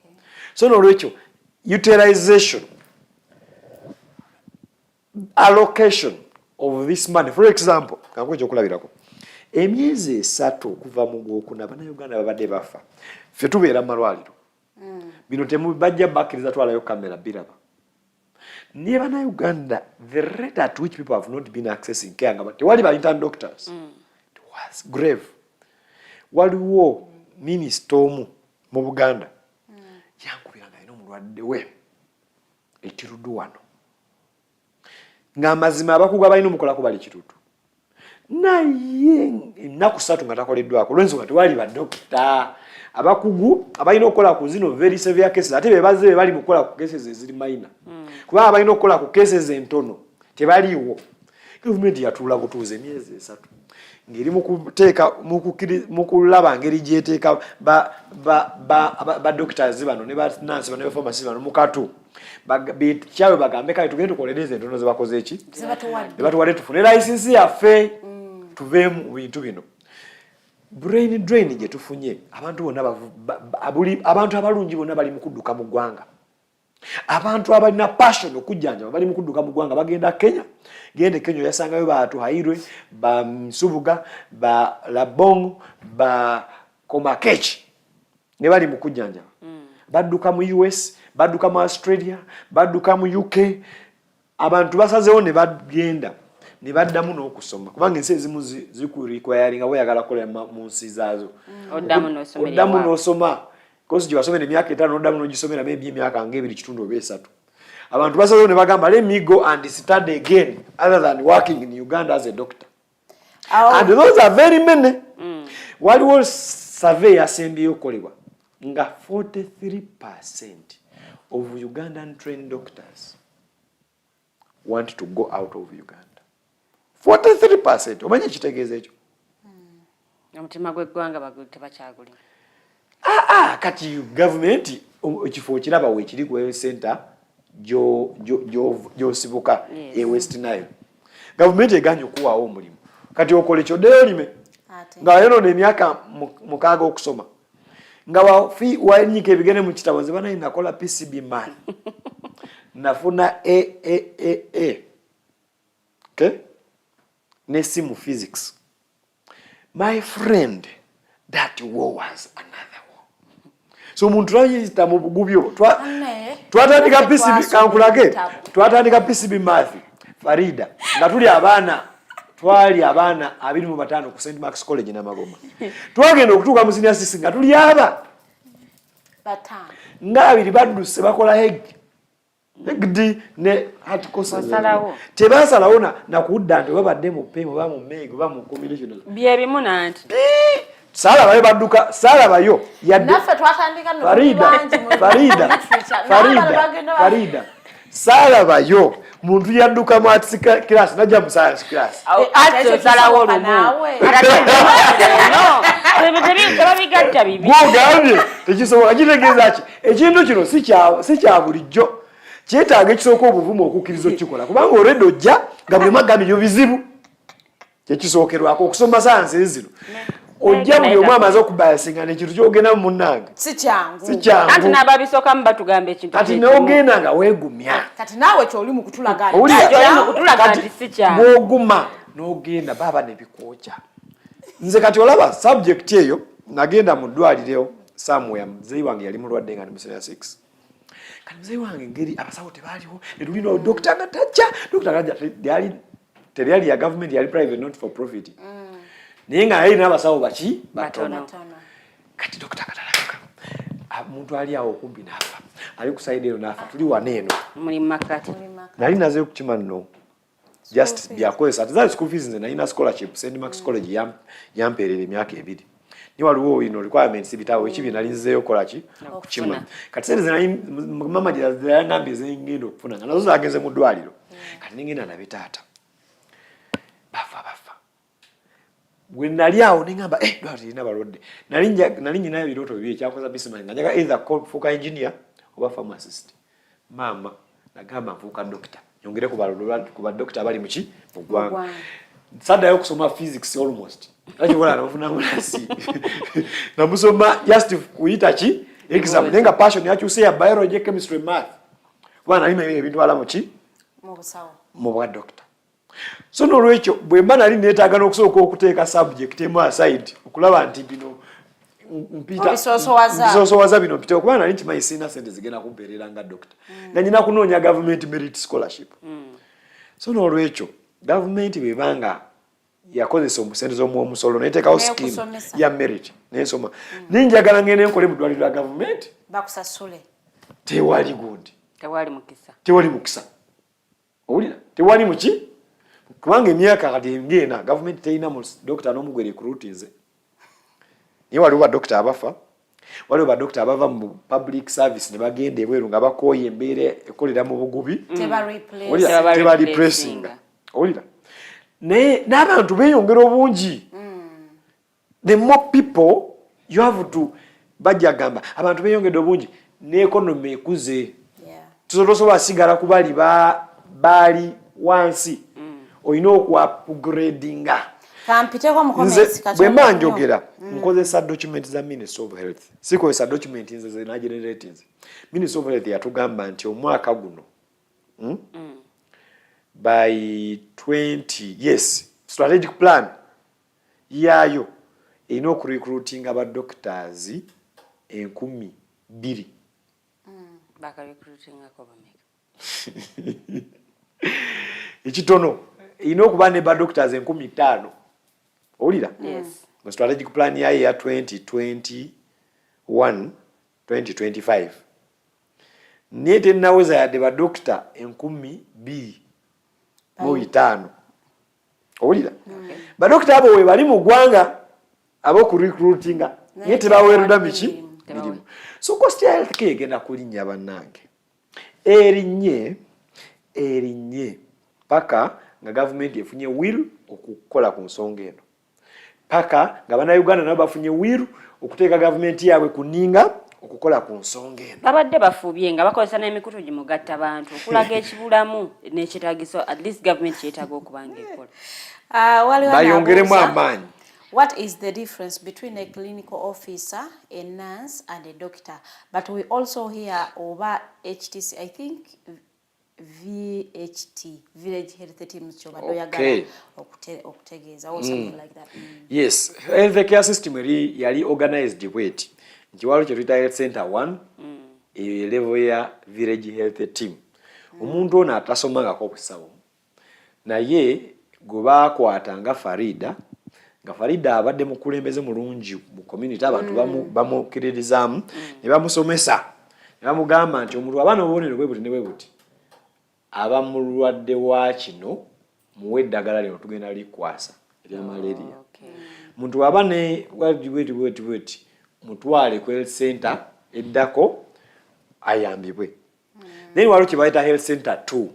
so n'olwekyo utilization allocation of this money for example kanko ekyokulabirako emyezi 3 okuva mu Gwokuna bannayuganda babadde bafa ffe tubeera mu malwaliro bino temubajja bakkiriza twalayo kamera biraba niye bannayuganda the rate at which people have not been accessing care nga tewali ba intern doctors it was grave waliwo minisita omu mu Buganda yankubira nga alina omulwadde we ekiruddu wano ng'amazima abakugu abalina omukolako bali kitutu naye ennaku 3 nga takoleddwako olw'ensonga tewali badokita abakugu abalina okukola ku zino very severe cases ate bebaze bali mu kukola ku cases eziri minor kuba abalina okukola ku cases entono tebaliiwo gavumenti yatuula butuuze emyezi 3 ngeri mu kulaba ngeri gyeteeka ba doctors bano ne ba nurse bano ne ba pharmacists bano mukatu kyawe bagambe kale tugende tukolereze entono zebakoze eki nebatuwadde tufune license yaffe tuve mu bintu bino brain drain gye tufunye abantu bonna abantu abalungi bonna bali mu kudduka mu ggwanga. Abantu abalina passion okujjanja bali mu kudduka mu ggwanga bagenda Kenya. Gende Kenya yasangayo Batu Hairwe, ba Msubuga, ba Labongo, ba Komakechi. Ne bali mu kujjanja. Badduka mu US, badduka mu Australia, badduka mu UK. Abantu basazeewo ne bagenda. Ne baddamu n'okusoma kubanga ensi ezimu zikurequiring nga boyagala kola mu nsi zaazo. Oddamu n'osoma kozi gye wasomera emyaka 5 n'oddamu n'ogisomera maybe emyaka nga 2 oba 3. Abantu basazeewo ne bagamba let me go and study again other than working in Uganda as a doctor. And those are very many. Waliwo survey yasembyeyo okolebwa nga 43% of Ugandan trained doctors want to go out of Uganda. 43%. Omanyi kitegeeza ekyo? Omutima gw'eggwanga tebakyaguli. Kati gavumenti ekifo kiraba weekiri ku center gy'osibuka e West Nile. Gavumenti eganye okuwaawo omulimu. Kati okola ekyo ddeyo olime. Nga wayonoona emyaka 6 okusoma. Nga wanyiika ebigende mu kitabo nze banayi nakola PCB man. Nafuna A. Okay? Nesimu physics. My friend, that war was another war. So muntu ayita mu bugubyo twatandika PCB kankulage twatandika PCB math Farida nga tuli abaana twali abaana 25 ku St Mark's College na Magoma. Twagenda okutuuka mu senior sisi nga tuli aba batano nga abiri badduse bakola Egdi ne hatikosa tebasalawo na kudda nti babadde mu pemo ba mu mego ba mu combination bye bimu nanti sala bayo badduka sala bayo yadde naffe twatandika no Farida sala bayo muntu yadduka mu arts class najja mu science class ate salawo lumu tebabigatta bibi gogambye tekisobola kitegeeza ki ekintu kino si kya bulijjo kyetaaga ekisooka obuvumu okukkiriza okukikola kubanga already ojja nga buli magambo byo bizibu kyekisookerwako okusoma sayansi zino ojja buli omu amaze okubayasinga n'ekintu kyogenda mu munnange si kyangu ati n'ababisookamu batugamba ekintu kati n'ogenda nga weegumya kati naawe kyoli mu kutulaga nti si kyangu bw'oguma n'ogenda baba ne bikwokya nze kati olaba subject eyo nagenda mu ddwaliro somewhere muzeeyi wange yali mulwadde nga ndi mu senior 6 kati muzeeyi wange ngeri abasawo tebaaliwo ne tulina dokita nga tajja dokita nga teyali ya government yali private not for profit naye nga yali n'abasawo baki batono kati dokita katalabika muntu ali awo okumpi n'afa ali ku side eno n'afa tuli wano eno muli makati nali naze okukima nno just byakozesa ati zaali school fees nze nalina scholarship St Mark's College yampeerera emyaka 2 ni waliwo requirements bitawo ekibi nali nzeeyo kola ki okukima kati sente nali mama gye yangambye zengendo okufuna nga nazo zagenze mu ddwaliro kati ningenda na bitaata bafa bwe nali awo ningamba ddwaliro lina balwadde nali nyinayo ebirooto bibiri ekyakoza bisimani nga njaga either fuuka engineer oba pharmacist mama nagamba nfuuka doctor nyongere ku badokita abali muki mu ggwanga saddayo okusoma physics almost nakibona nafuna mulasi namusoma just kuyita ki exam nenga passion yakyuse ya biology chemistry math kubana nalima ebintu ala muki mu bwa doctor so n'olwekyo bwe mba nali neetaaga n'okusooka okuteeka subject emu aside okulaba nti bino mpita bisoosowaza bino mpita okuba nali nkimanyi sirina sente zigenda kumpeerera nga doctor nga nyina kunoonya government merit scholarship so n'olwekyo government bwebanga yakozesa omusente z'omusolo neteekawo scheme ya merit nensoma ninjagala ngende nkole mu ddwaliro lya government bakusasule tewali gundi tewali mukisa owulira tewali muki kubanga emyaka kati ngena government teyina mu doctor n'omugwe recruitinze niye waliwo badokita abafa waliwo badokita abava mu public service ne bagenda ebweru nga bakooye embeera ekolera mu bugubi teba replacinga owulira naye n'abantu beeyongera obungi the more people you have to bajja gamba abantu beeyongedde obungi ne economy ekuze tusobola sigala ku bali baali wansi olina okwa upgradinga kampiteko mu comments kati bwe manjogera nkozesa document za Ministry of Health sikozesa document nze na generate nze Ministry of Health yatugamba nti omwaka guno by 20 strategic plan yayo ino recruiting aba doctors 2,000 baka recruiting akobameka ekitono ino okuba ne ba doctors 5,000 olira mu strategic plan yayo ya 2021-2025 nete naweza ya ba doctor 2,205 olira ba doctor abo we bali mu ggwanga abo ku recruitinga nete baweruda miki mirimu so cost ya health care genda kulinnya bannange erinye paka nga government efunye will okukola ku nsonga eno paka nga bannayuganda nabo bafunye will okuteeka government yaabwe kuninga okukola ku nsonga eno babadde bafuubye nga bakozesa n'emikutu gimugatta abantu okulaga ekibulamu n'ekitagiso at least government kyetaaga okubanga ekola bayongeremu amaanyi. What is the difference between a clinical officer, a nurse, and a doctor? But we also hear over HTC, I think VHT, Village Health Teams, okay. or something like that. Yes, health care system yali organized weight. Nchiwalo chetuita health center 1, level ya village health team. Umuntu ona atasomanga kwa kusawo. Na ye goba kwatanga Farida. Nga Farida abadde mukulembeze mulungi mu community abantu bamukiririzamu ne bamusomesa ne bamugamba nti omuntu abaana obubonero bwe buti ne bwe buti aba mulwadde wa kino muwe eddagala lino tugenda likwasa erya malaria. Muntu aba ne weti mutwale ku health center eddako ayambibwe. Then waliwo kye bayita health center 2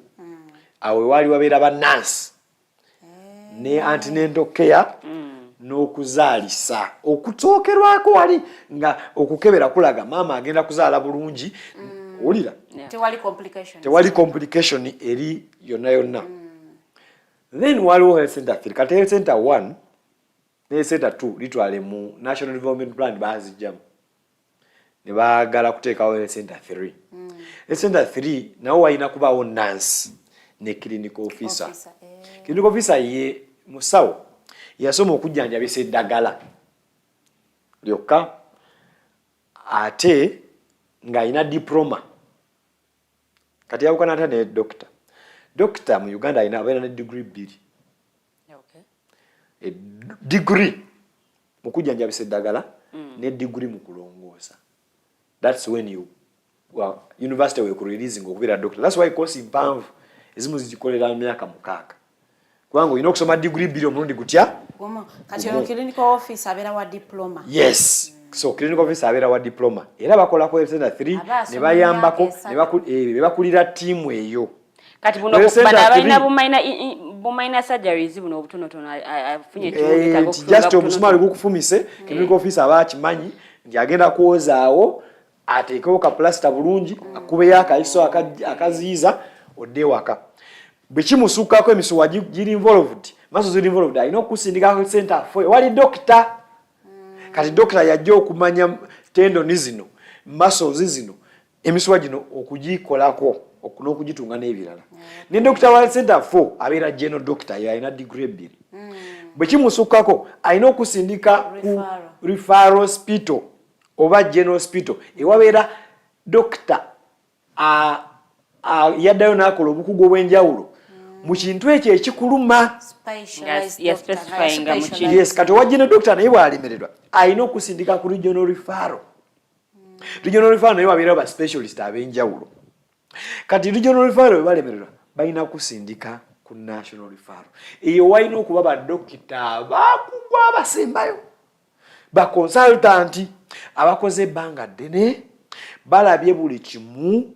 awe wali wabeera ba nurse ne antenatal care n'okuzaalisa okutookerwako wali nga okukebera kulaga maama agenda kuzaala bulungi olira tewali complication eri yonna then waliwo health center 3 kati health center 1 ne health center 2 litwale mu national development plan bazijjamu ne baagala kuteekawo health center 3 health center 3 nawo walina kubaawo nurse ne clinical officer clinical officer ye musawo yasoma okujjanjabisa eddagala lyokka ate ng'alina diploma kati yawukana ate ne doctor mu Uganda abeera ne degree 2 degree mu kujjanjabisa eddagala ne degree mu kulongoosa. That's when university we releasing okubeera doctor. That's why course impanvu ezimu zigikolera myaka 6 kubanga olina okusoma degree 2 omulundi gutya kati ono clinical officer abeera wa diploma. Yes, so clinical officer abeera wa diploma era bakola ku health center 3 ne bayambako ne bakulira tiimu eyo kati buno kubana abalina bumaina surgeries buno obutonotono afunye kiwoletago just omusumali gukufumise clinical officer aba akimanyi nti agenda kuwozaawo ateekewo ka plaster bulungi akubeyo akaiso akaziiza odde waka bwe kimusukkako emisuwa giri involved maso ziri involved alina okusindika health center 4 wali doctor kati doctor yajja okumanya tendoni zino muscles zino emisuwa gino okugikolako n'okugitunga n'ebirala ne doctor wa health center 4 abeera general doctor yalina degree 2 bwe kimusukkako alina okusindika ku referral hospital oba general hospital ewabeera doctor yaddayo n'akola obukugu obw'enjawulo mu kintu ekyo ekikuluma. Yes, kati owa general doctor naye bw'alemererwa alina okusindika ku regional referral. Regional referral naye wabeera ba specialist ab'enjawulo. Kati regional referral bwe balemererwa balina kusindika ku national referral. Eyo walina okuba badokita bakugwa abasembayo ba consultant abakoze ebbanga ddene balabye buli kimu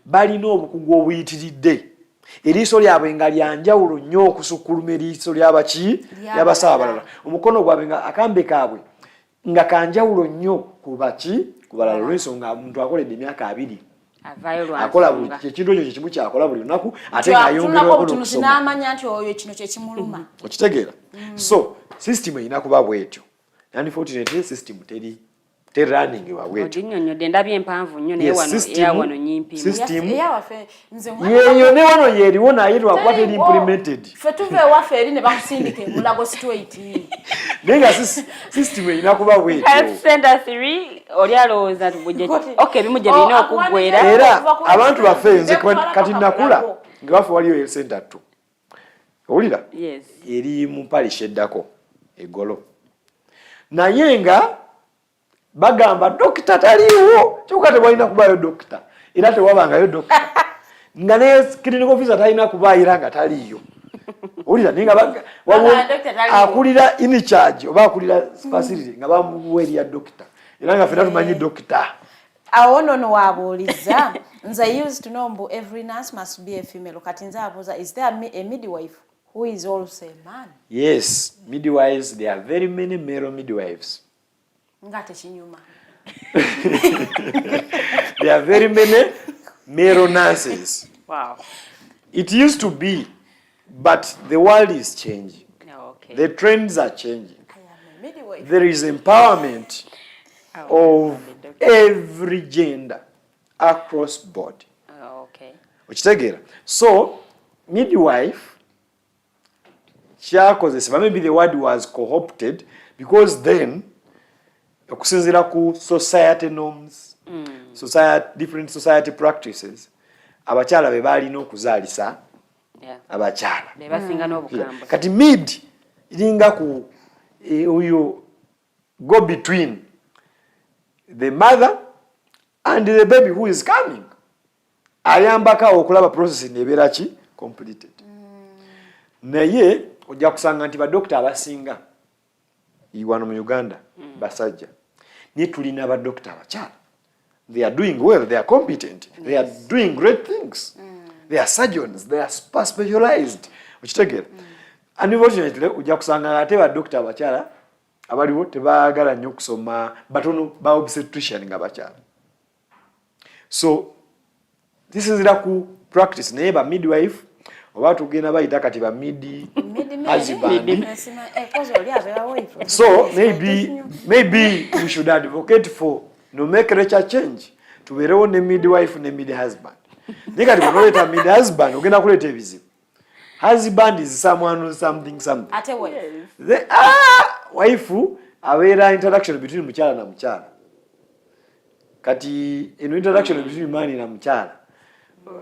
balina obukugu obuyitiridde eriiso lyabwe nga lyanjawulo nnyo okusukkuluma eriiso ly'abaki ly'abasawo abalala omukono gwabwe nga akambe kaabwe nga kanjawulo nnyo ku baki ku balala olw'ensonga omuntu akoledde emyaka 2 akola buli ekintu ekyo kimu kyakola buli lunaku ate ng'ayongerwako n'okusoma n'amanya nti oyo kino kye kimuluma okitegeera so system erina kuba bwetyo. Unfortunately system teri running wa bwetyo. Odinyonyodde ndabye empanvu nnyo naye wano nyimpi. System nze yeyo ne wano yeriwo naye lwakuba teri implemented. Ffe tuve ewaffe eri ne bakusindika mulago straight. Nenga system erina kuba bwetyo. Health center 3 oli alowooza tubujje. Okay bimujje birina okuggwera. Era abantu baffe nze kati nakula nga bafe waliyo health center 2. Owulira? Yes. Eri mu parish eddako egolo. Naye nga bagamba dokita taliiwo kyokka tewalina kubaayo dokita era tewabangayo dokita nga ne clinical officer talina kubaayira nga taliiyo. Owulira naye nga akulira in charge oba akulira facility nga bamuwa eriya dokita era nga fena tumanyi dokita. Awo nono wabuuliza nze used to know mbu every nurse must be a female. Kati nze abuuza is there a midwife who is also a man? Yes, midwives, there are very many male midwives. Ngate kinyuma. There are very many male nurses. Wow. It used to be, but the world is changing. Okay. The trends are changing. I am a midwife. There is empowerment of every gender across board. Okay. Okitegeera. So, midwife, maybe the word was co-opted because then okusinziira ku society norms, different society practices, abakyala be balina okuzaalisa abakyala. Be basinga n'obukambwe. Kati mid iringa ku oyo go between the mother and the baby who is coming. Ayambaka okulaba process nebeera ki completed. Naye ojja kusanga nti badokita abasinga wano mu Uganda basajja. Ni tulina badokita abakyala. They are doing well, they are competent, they are doing great things. They are surgeons, they are specialized. Okitegeera. Unfortunately ojja kusanga ate badokita abakyala abaliwo tebaagala nnyo okusoma batono ba obstetrician nga bakyala. So this is ku practice naye ba midwife oba tugenda bayita kati ba midi husband. So maybe we should advocate for nomenclature change tubeerewo ne midwife ne mid husband. Naye kati bw'oleta mid husband ogenda kuleeta ebizibu. Husband is someone who something. Ate we. Wife abeera interaction between mukyala na mukyala. Kati eno interaction between man na mukyala.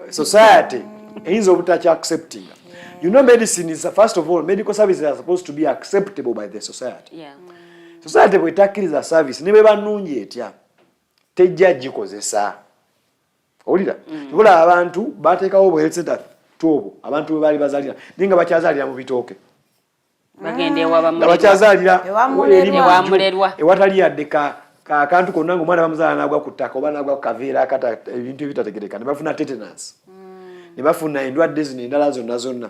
Society is obutata accepting. You know, medicine is first of all, medical services are supposed to be acceptable by the society. Yeah. Society bwetakkiriza service ne beba nnungi etya tejja gikozesa. Owulira? Tubula abantu bateekawo health center tuobo abantu bwe bali bazalira ninga bakyazalira mu bitooke. Bagende ewa bakyazalira ewamulerwa ewatali yadde akantu konna ng'omwana bamuzaala n'agwa ku ttaka oba n'agwa ku kaveera akata ebintu ebitategereka ne bafuna tetanus ne bafuna endwadde zino endala zonna.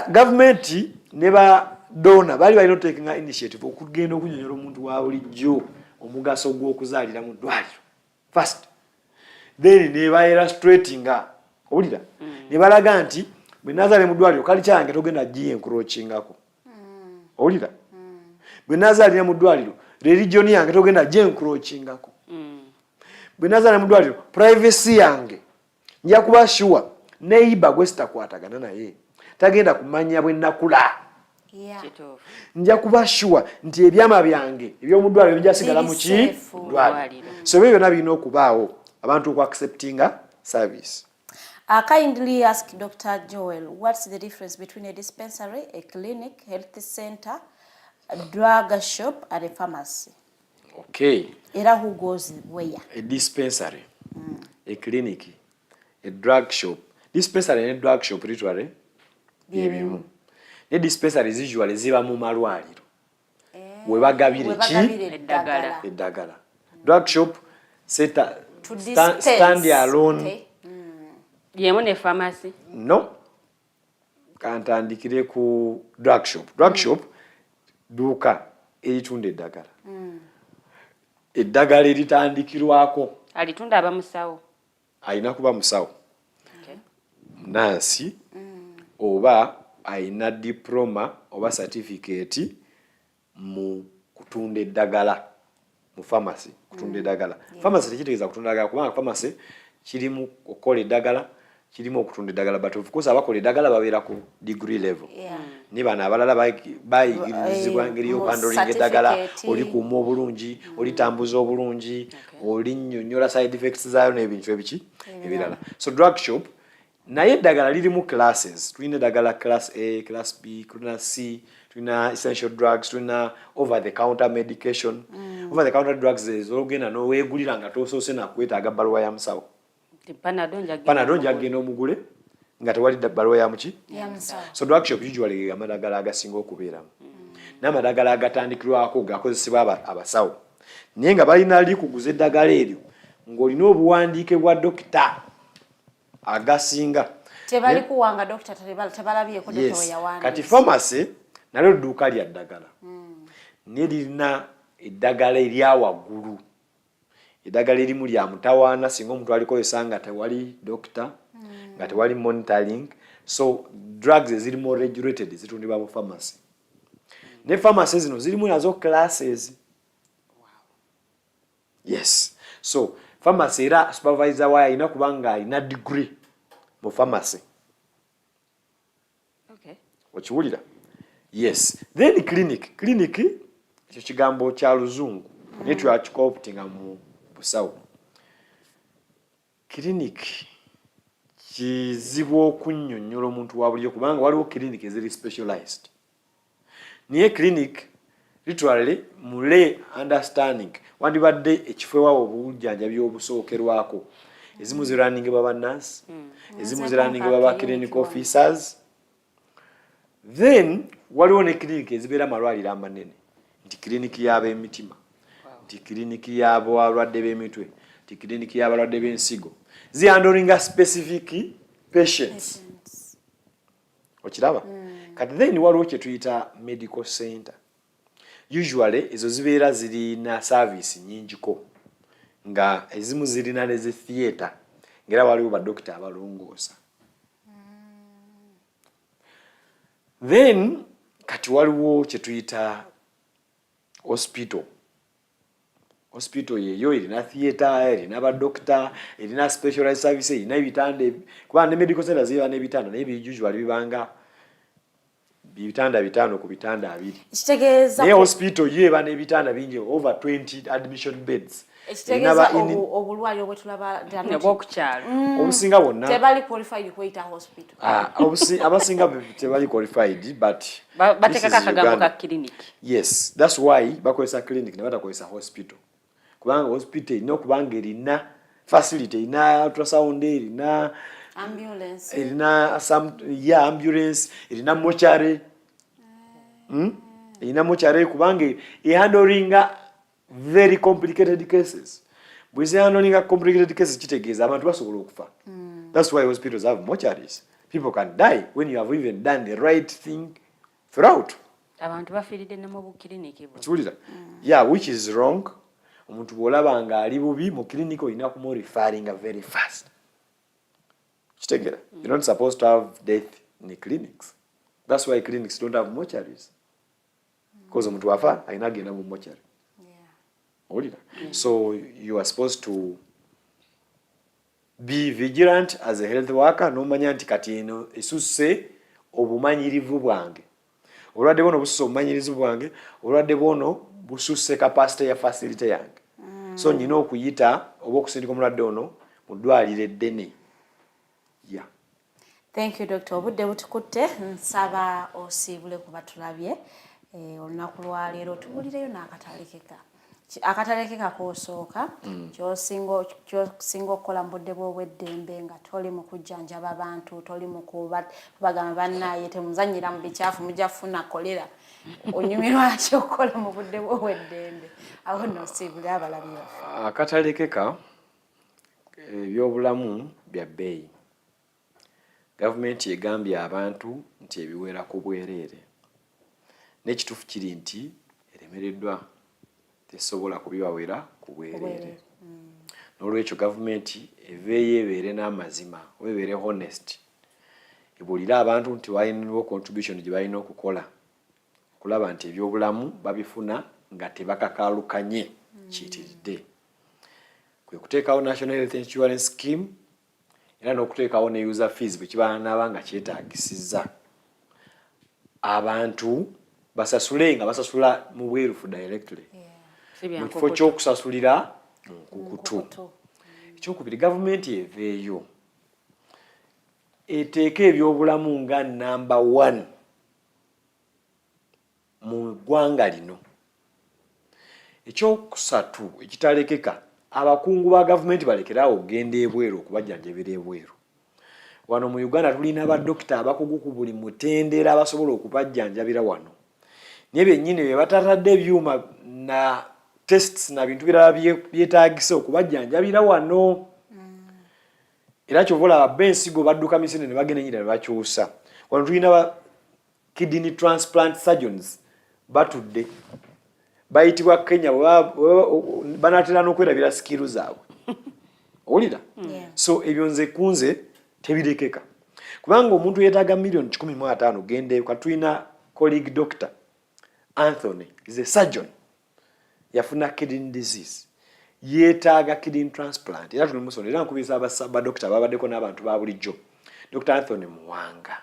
Gavumenti ne badona bali balina okuteeka initiative okugenda okunyonyola omuntu wa bulijjo omugaso gw'okuzaalira mu ddwaliro first, then ne baillustratinga. Owulira? Ne balaga nti bwe nazaale mu ddwaliro kali kyange togenda encroachingako. Owulira? Bwe nazaalira mu ddwaliro religion yange togenda encroachingako. Bwe nazaalira mu ddwaliro privacy yange nja kuba sure neighbor gwe sitakwatagana naye tagenda kumanya bwe nakula. Nja kuba sure nti ebyama byange eby'omu ddwaliro bijasigala mu ki ddwaliro. So ebyo byonna birina okubaawo abantu oku acceptinga service. I kindly ask Dr. Joel, what's the difference between a dispensary, a clinic, health center, a drug shop, and a pharmacy? Okay. Era who goes where? A dispensary, a clinic, a drug shop. Dispensary and a drug shop literally. The dispensary is usually ziba mu malwaliro. We bagabire ki eddagala. Drug shop stand alone. Yemu ne pharmacy? No. Kantandikire ku drug shop. Drug shop duka eritunda eddagala. Eddagala eritandikirwako. Alitunda abamusawo. Alina kuba musawo. Nansi oba ayina diploma oba certificate mu kutunda eddagala mu pharmacy kutunda eddagala. Pharmacy tekitegeeza kutunda eddagala kubanga pharmacy kirimu okukola eddagala kirimu okutunda eddagala but of course abakola eddagala babeera ku degree level. Ni bano abalala bayigirizibwa ngeri y'okuhandling eddagala olikuuma obulungi olitambuza obulungi olinnyonnyola side effects zaayo n'ebintu ebiki ebirala. So drug shop naye eddagala lirimu classes. Tulina eddagala class A, class B, tulina C, tulina essential drugs, tulina over the counter medication. Over the counter drugs ez'ogenda n'oweegulira nga tosoose nakwetaaga bbaluwa ya musawo. Panadol njagenda omugule nga tewali bbaluwa ya muki. So drug shop usually amadagala agasinga okubeeramu. N'amadagala agatandikirwako gakozesebwa abasawo. Naye nga balina likuguza eddagala eryo ng'olina obuwandiike bwa dokita agasinga. Tebali kuwanga dokita tebalabyeko dokita we yawandiise. Kati pharmacy nalyo dduuka lya ddagala. Naye lirina eddagala erya waggulu. Eddagala erimu lya mutawaana singa omuntu alikozesa nga tewali dokita nga tewali monitoring. So drugs ezirimu regulated zitundibwa mu pharmacy. Ne pharmacy zino zirimu nazo classes. Yes. So pharmacy era supervisor wayo alina kubanga alina degree mu pharmacy. Okiwulira? Yes. Then clinic ekyo kigambo kya luzungu naye twakikooptinga mu busawo. Clinic kizibu okunnyonnyola omuntu wa bulijjo kubanga waliwo clinic eziri specialized. Naye clinic literally mu lay understanding wandibadde ekifo ewawo obujjanjabi obusookerwako. Ezimu zirunning baba nurse, ezimu zirunning baba clinical officers. Then waliwo ne clinic ezibeera amalwaliro amanene. Nti clinic y'ab'emitima, nti clinic y'abalwadde b'emitwe, nti clinic y'abalwadde b'ensigo. Zihandolinga specific patients. Okiraba? Kati then waliwo kye tuyita medical center. Usually ezo zibeera zirina service nnyingiko nga ezimu zirina ne zi theatre ngera waliwo badokita abalongoosa. Then kati waliwo kye tuyita hospital. Hospital yeyo erina theatre, erina badokita, erina specialized service, erina ebitanda kuba ne medical center ziba n'ebitanda naye usually bibanga bitanda bitano ku bitanda abiri. Ekitegeeza naye hospital yeba n'ebitanda bingi over 20 admission beds. Ekitegeeza obulwaliro bwe tulaba n'obwokukyalo obusinga bonna tebali qualified kuyita hospital. Abasinga tebali qualified but batekaka akagambo ka clinic. Yes, that's why bakozesa clinic ne batakozesa hospital. Kubanga hospital ino kubanga erina facility, erina ultrasound, erina ambulance, erina ambulance, erina mortuary. Erina mortuary kubanga handlinga very complicated cases. Bweze handlinga complicated cases kitegeeza abantu basobola okufa. That's why hospitals have mortuaries. People can die when you have even done the right thing throughout. Abantu bafiiridde ne mu bukiriniki bwo. Kiwulira? Yeah, which is wrong. Omuntu bw'olaba nga ali bubi mu clinic olina kumu referring very fast. Kitegera? You're not supposed to have death in the clinics. That's why clinics don't have mortuaries. Because omuntu wafa alina agenda mu mortuary. So you are supposed to be vigilant as a health worker. Nomanya nti kati eno esusse obumanyirivu bwange. Olwadde bono bususse obumanyirivu bwange, olwadde bono bususse capacity ya facility yange. So nina okuyita oba okusindika omulwadde ono mu ddwaliro eddene. Yeah. Thank you Dr. Obudde butukutte nsaba osiibule kuba tulabye olunaku lwaleero tubulireyo n'akatalekeka. Akatalekeka koosooka ky'osinga okukola mu budde bw'obweddembe nga toli mu kujjanjaba abantu, toli mu kubagamba bannaaye temuzannyira mu bikyafu mujja kufuna kolera. Onyumirwa ki okukola mu budde bw'obweddembe? Awo nno osiibule abalabi baffe. Akatalekeka ebyobulamu bya bbeeyi. Gavumenti egambye abantu nti ebiwera ku bwereere. N'ekituufu kiri nti eremereddwa tesobola kubibawera ku bwereere. N'olwekyo gavumenti eveeyo ebeere n'amazima, ebeere honest. ebuulira abantu nti walina contribution gye balina okukola okulaba nti ebyobulamu babifuna nga tebakakalukanye kiyitiridde. Kwe kuteekawo National Health Insurance Scheme era n'okuteekawo ne user fees bwe kibanaba nga kyetaagisizza abantu basasule nga basasula mu bwerufu directly mu kifo ky'okusasulira nkukutu. Ekyokubiri, gavumenti eveeyo eteeka ebyobulamu nga number 1 mu ggwanga lino. Ekyokusatu ekitalekeka, abakungu ba gavumenti balekerawo okugenda ebweru okubajjanjabira ebweru. Wano mu Uganda tulina badokita abakugu ku buli mutendera abasobola okubajjanjabira wano. Naye bennyini be batatadde ebyuma na tests na bintu birala byetaagisa okubajjanjabira wano. Era kyovola bensigo badduka misene ne bagenda nyina ne bakyusa. Wano tulina ba kidney transplant surgeons batudde bayitibwa Kenya banatera n'okwerabira sikiru zaabwe. Owulira? So ebyo nze kunze tebirekeka. Kubanga omuntu yeetaaga million 15 gende kwa tulina colleague doctor Anthony is a surgeon. Yafuna kidney disease. Yeetaaga kidney transplant. Era tulimusonera era nkubiriza abasaba doctor babaddeko n'abantu ba bulijjo. Dr. Anthony Muwanga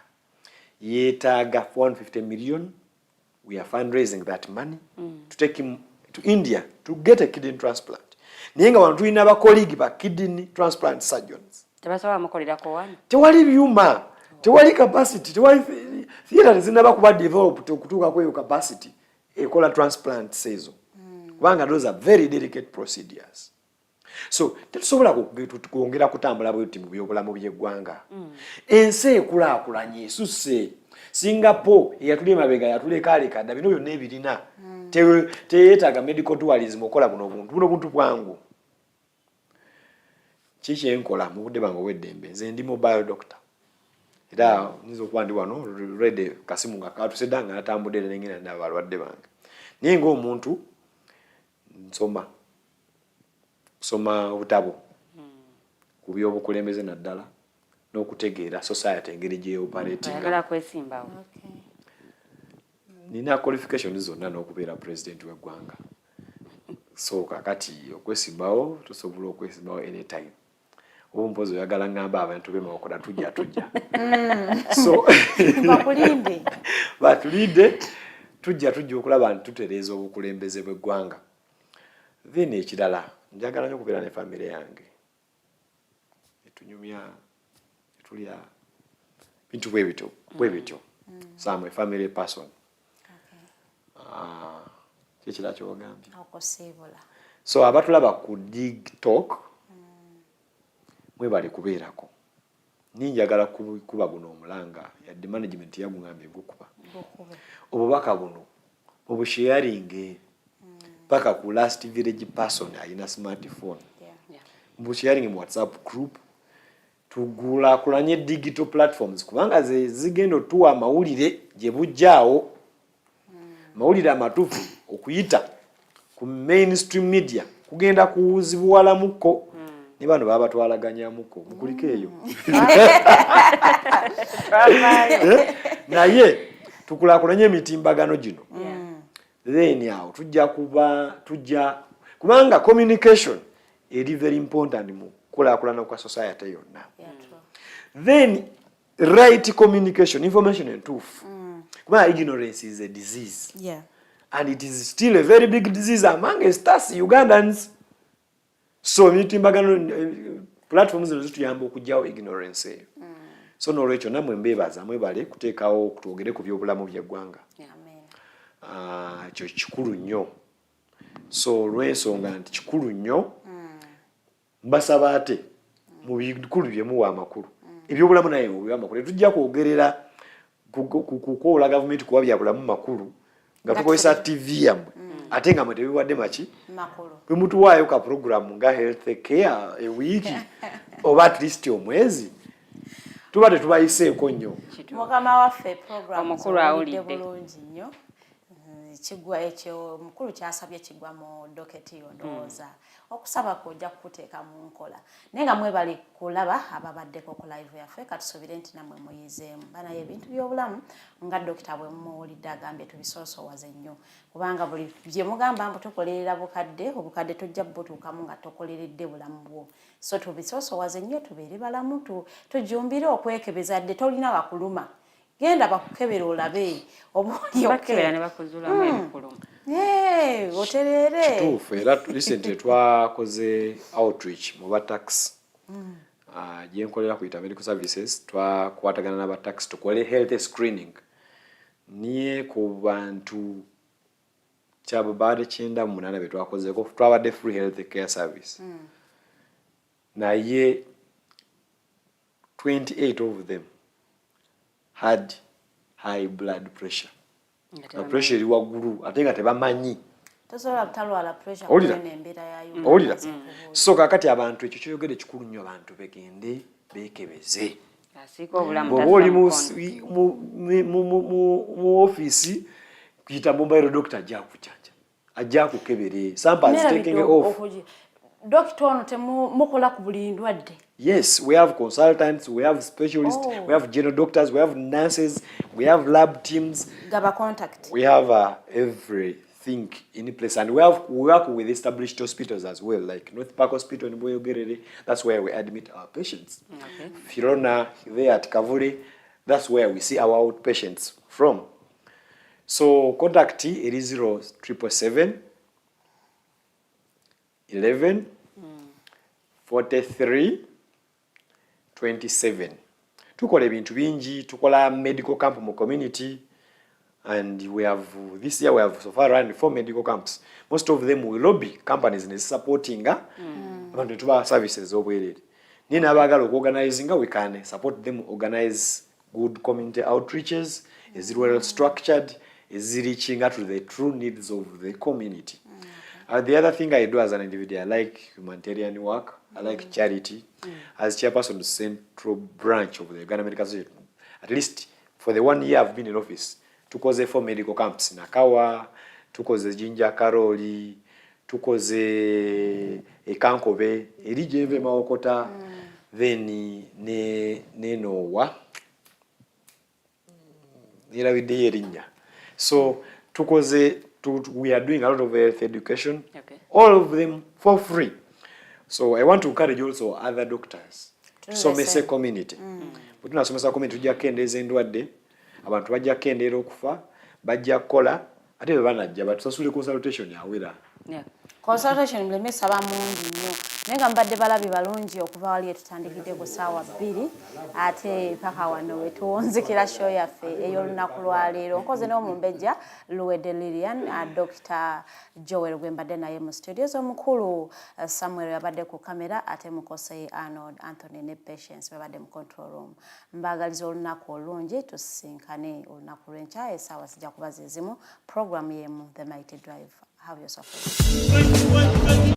yeetaaga 450 million. We are fundraising that money to take him to India to get a kidney transplant. Naye nga wano tulina abakoligi ba kidney transplant surgeons. Tebasobola mukolirako wano. Tewali byuma, tewali capacity, tewali theatre zinaba kuba developed okutuuka kweyo capacity ekola transplant sezo. Kubanga those are very delicate procedures. So tetusobola kwongera kutambula bw'oti mu byobulamu by'eggwanga. Ensi ekulaakulanye esusse. Singapore yatuli mabega yatuleka dda bino byonna ebirina teyeetaaga medical tourism okola buno buntu bwangu. Kiki enkola mu budde bange obw'eddembe nze ndi mobile doctor era nyiza okuba ndi wano rede kasimu nga katusedda nga natambudde era nengenda n'abalwadde bange. Naye ng'omuntu nsoma obutabo ku by'obukulembeze naddala n'okutegeera society engeri gy'eoperating. Ayagala kwesimbawo. Nina qualification zonna n'okubeera president w'eggwanga. So kakati okwesimbawo tusobola okwesimbawo anytime. Oba mpozi oyagala ngamba abantu b'emakola tujja. So batulinde tujja okulaba nti tutereeza obukulembeze bw'eggwanga. Then ekirala njagala nnyo okubeera ne family yange. Etunyumya tulya bintu bwebityo. So I'm a family person. Kikira kyogambye. Okusiibula. So abatulaba ku Digitalk mwebali kubeerako. Ninjagala kuba guno omulanga yadde management yagungambye gukuba. Obubaka buno obusharinge paka ku last village person alina smartphone. Busharing mu WhatsApp group. Tugula kulanye digital platforms kubanga zigendo tuwa amawulire gye bujjaawo. Mawulire amatuufu okuyita ku mainstream media kugenda kuwuzibwalamuko ne bano baba twalaganyamuko mukuliko eyo. Naye tukulakulanye emitimbagano gino. Then awo tujja kubanga communication is very important mu kulakulana kwa society yonna. Then right communication, information and truth. Kubanga ignorance is a disease. Yeah. And it is still a very big disease amongst us Ugandans. So mitimbagano platforms zituyamba okujjawo ignorance. So n'olwekyo namwe mbeebaza mwebale kuteekawo kutwogere ku byobulamu by'eggwanga. Amen. Kyo kikulu nnyo. So olw'ensonga nti kikulu nnyo mbasaba ate mu bikulu byemuwa amakulu. Ebyobulamu naye mubiwa amakulu. Tujja kwogerera kukola gavumenti kuwa byabulamu makulu nga tukozesa TV yammwe ate nga mwe tebiwadde maki makulu. Bwe mutuwaayo ka program nga health care a week oba at least omwezi tuba tetubayiseeko nnyo. Mukama waffe program omukulu awulidde bulungi nnyo. kigwa ekyo mukulu kyasabye kigwa mu doketi yo ndowooza okusaba kujja kukuteeka mu nkola naye nga mwebali kulaba ababaddeko ku live yaffe katusuubire nti nammwe muyizeemu banaye ebintu by'obulamu nga dokita bwe mumuwulidde agambye tubisoosowaze nnyo kubanga buli bye mugamba mbu tukolerera bukadde obukadde tujja butuukamu nga tokoleredde bulamu bwo so tubisoosowaze nnyo tubeere balamu tujumbire okwekebeza dde tolina bakuluma genda bakukebera olabe obuuli bakebera ne bakuzulamu ebikuluma oterere kituufu era recently twakoze outreach mu bataxi gyenkolera kuyita medical services twakwatagana n'abataxi tukole health screening niye ku bantu kyababade 98 be twakozeko twabadde free health care service naye 28 of them had high blood pressure. The pressure eri waggulu ate nga tebamanyi. Tosobola kutalwala pressure kwene embeera yayo. Olira. So kakati abantu ekyo kyogere kikulu nnyo abantu begende beekebeze. Asiko obulamu bw'oli mu office kuyita mobile doctor ajja kukyanja. Ajja kukebere. Sample is taking off. Doctor ono temukola ku buli ndwadde. Yes, we have consultants, we have specialists, we have general doctors, we have nurses, we have lab teams. Gaba contact. We have everything in place, and we work with established hospitals as well, like North Park Hospital in Boyogerere. That's where we admit our patients. Okay. Firona, there at Kavuri, that's where we see our outpatients from. So contact it is 0777 11 43 27. Tukola ebintu bingi, tukola medical camp mu community, and we have this year we have so far around 4 medical camps. Most of them will lobby companies in supporting abantu tuba services obwerere. Nina abagala organizing we can support them organize good community outreaches, is well structured, is reaching out to the true needs of the community. The other thing I do as an individual, I like humanitarian work, I like charity. As chairperson of the central branch of the Uganda Medical Association, at least for the 1 year I've been in office, tukoze 4 medical camps in Akawa, tukoze Jinja Karoli, tukoze Ekankobe, Erijeve Maokota, then Nenowa, Nirawide Yerinya. So tukoze we are doing a lot of health education, all of them for free. So I want to encourage also other doctors to somese community. But tunasomesa community tujja kendeeza endwadde, abantu bajja kendeera okufa, bajja kola, ate banajja batusasule consultation yawera. Consultation mlemesa bamungi nnyo. Nenga mbadde balabi balungi okuva wali etutandikidde ku ssaawa 2 ate paka wano wetuwonzekera show yaffe ey'olunaku lwaleero nkoze n'omumbejja Luwede Lilian Dr. Joel gwe mbadde naye mu studios omukulu Samuel yabadde ku kamera ate mukose Arnold Anthony ne Patience babadde mu control room. Mbagaliza olunaku olungi tusisinkane olunaku lw'enkya essaawa zijja kuba zizimu program yemu The Mighty Drive. Have yourself a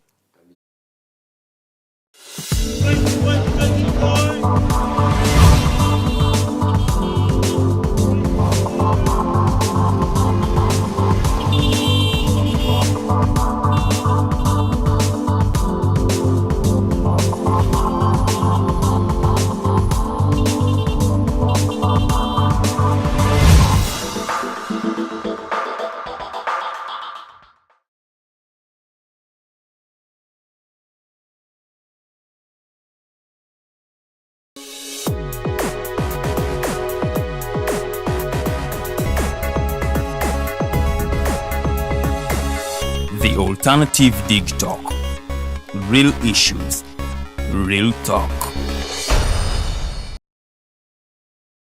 The Alternative Digitalk. Real issues, real talk.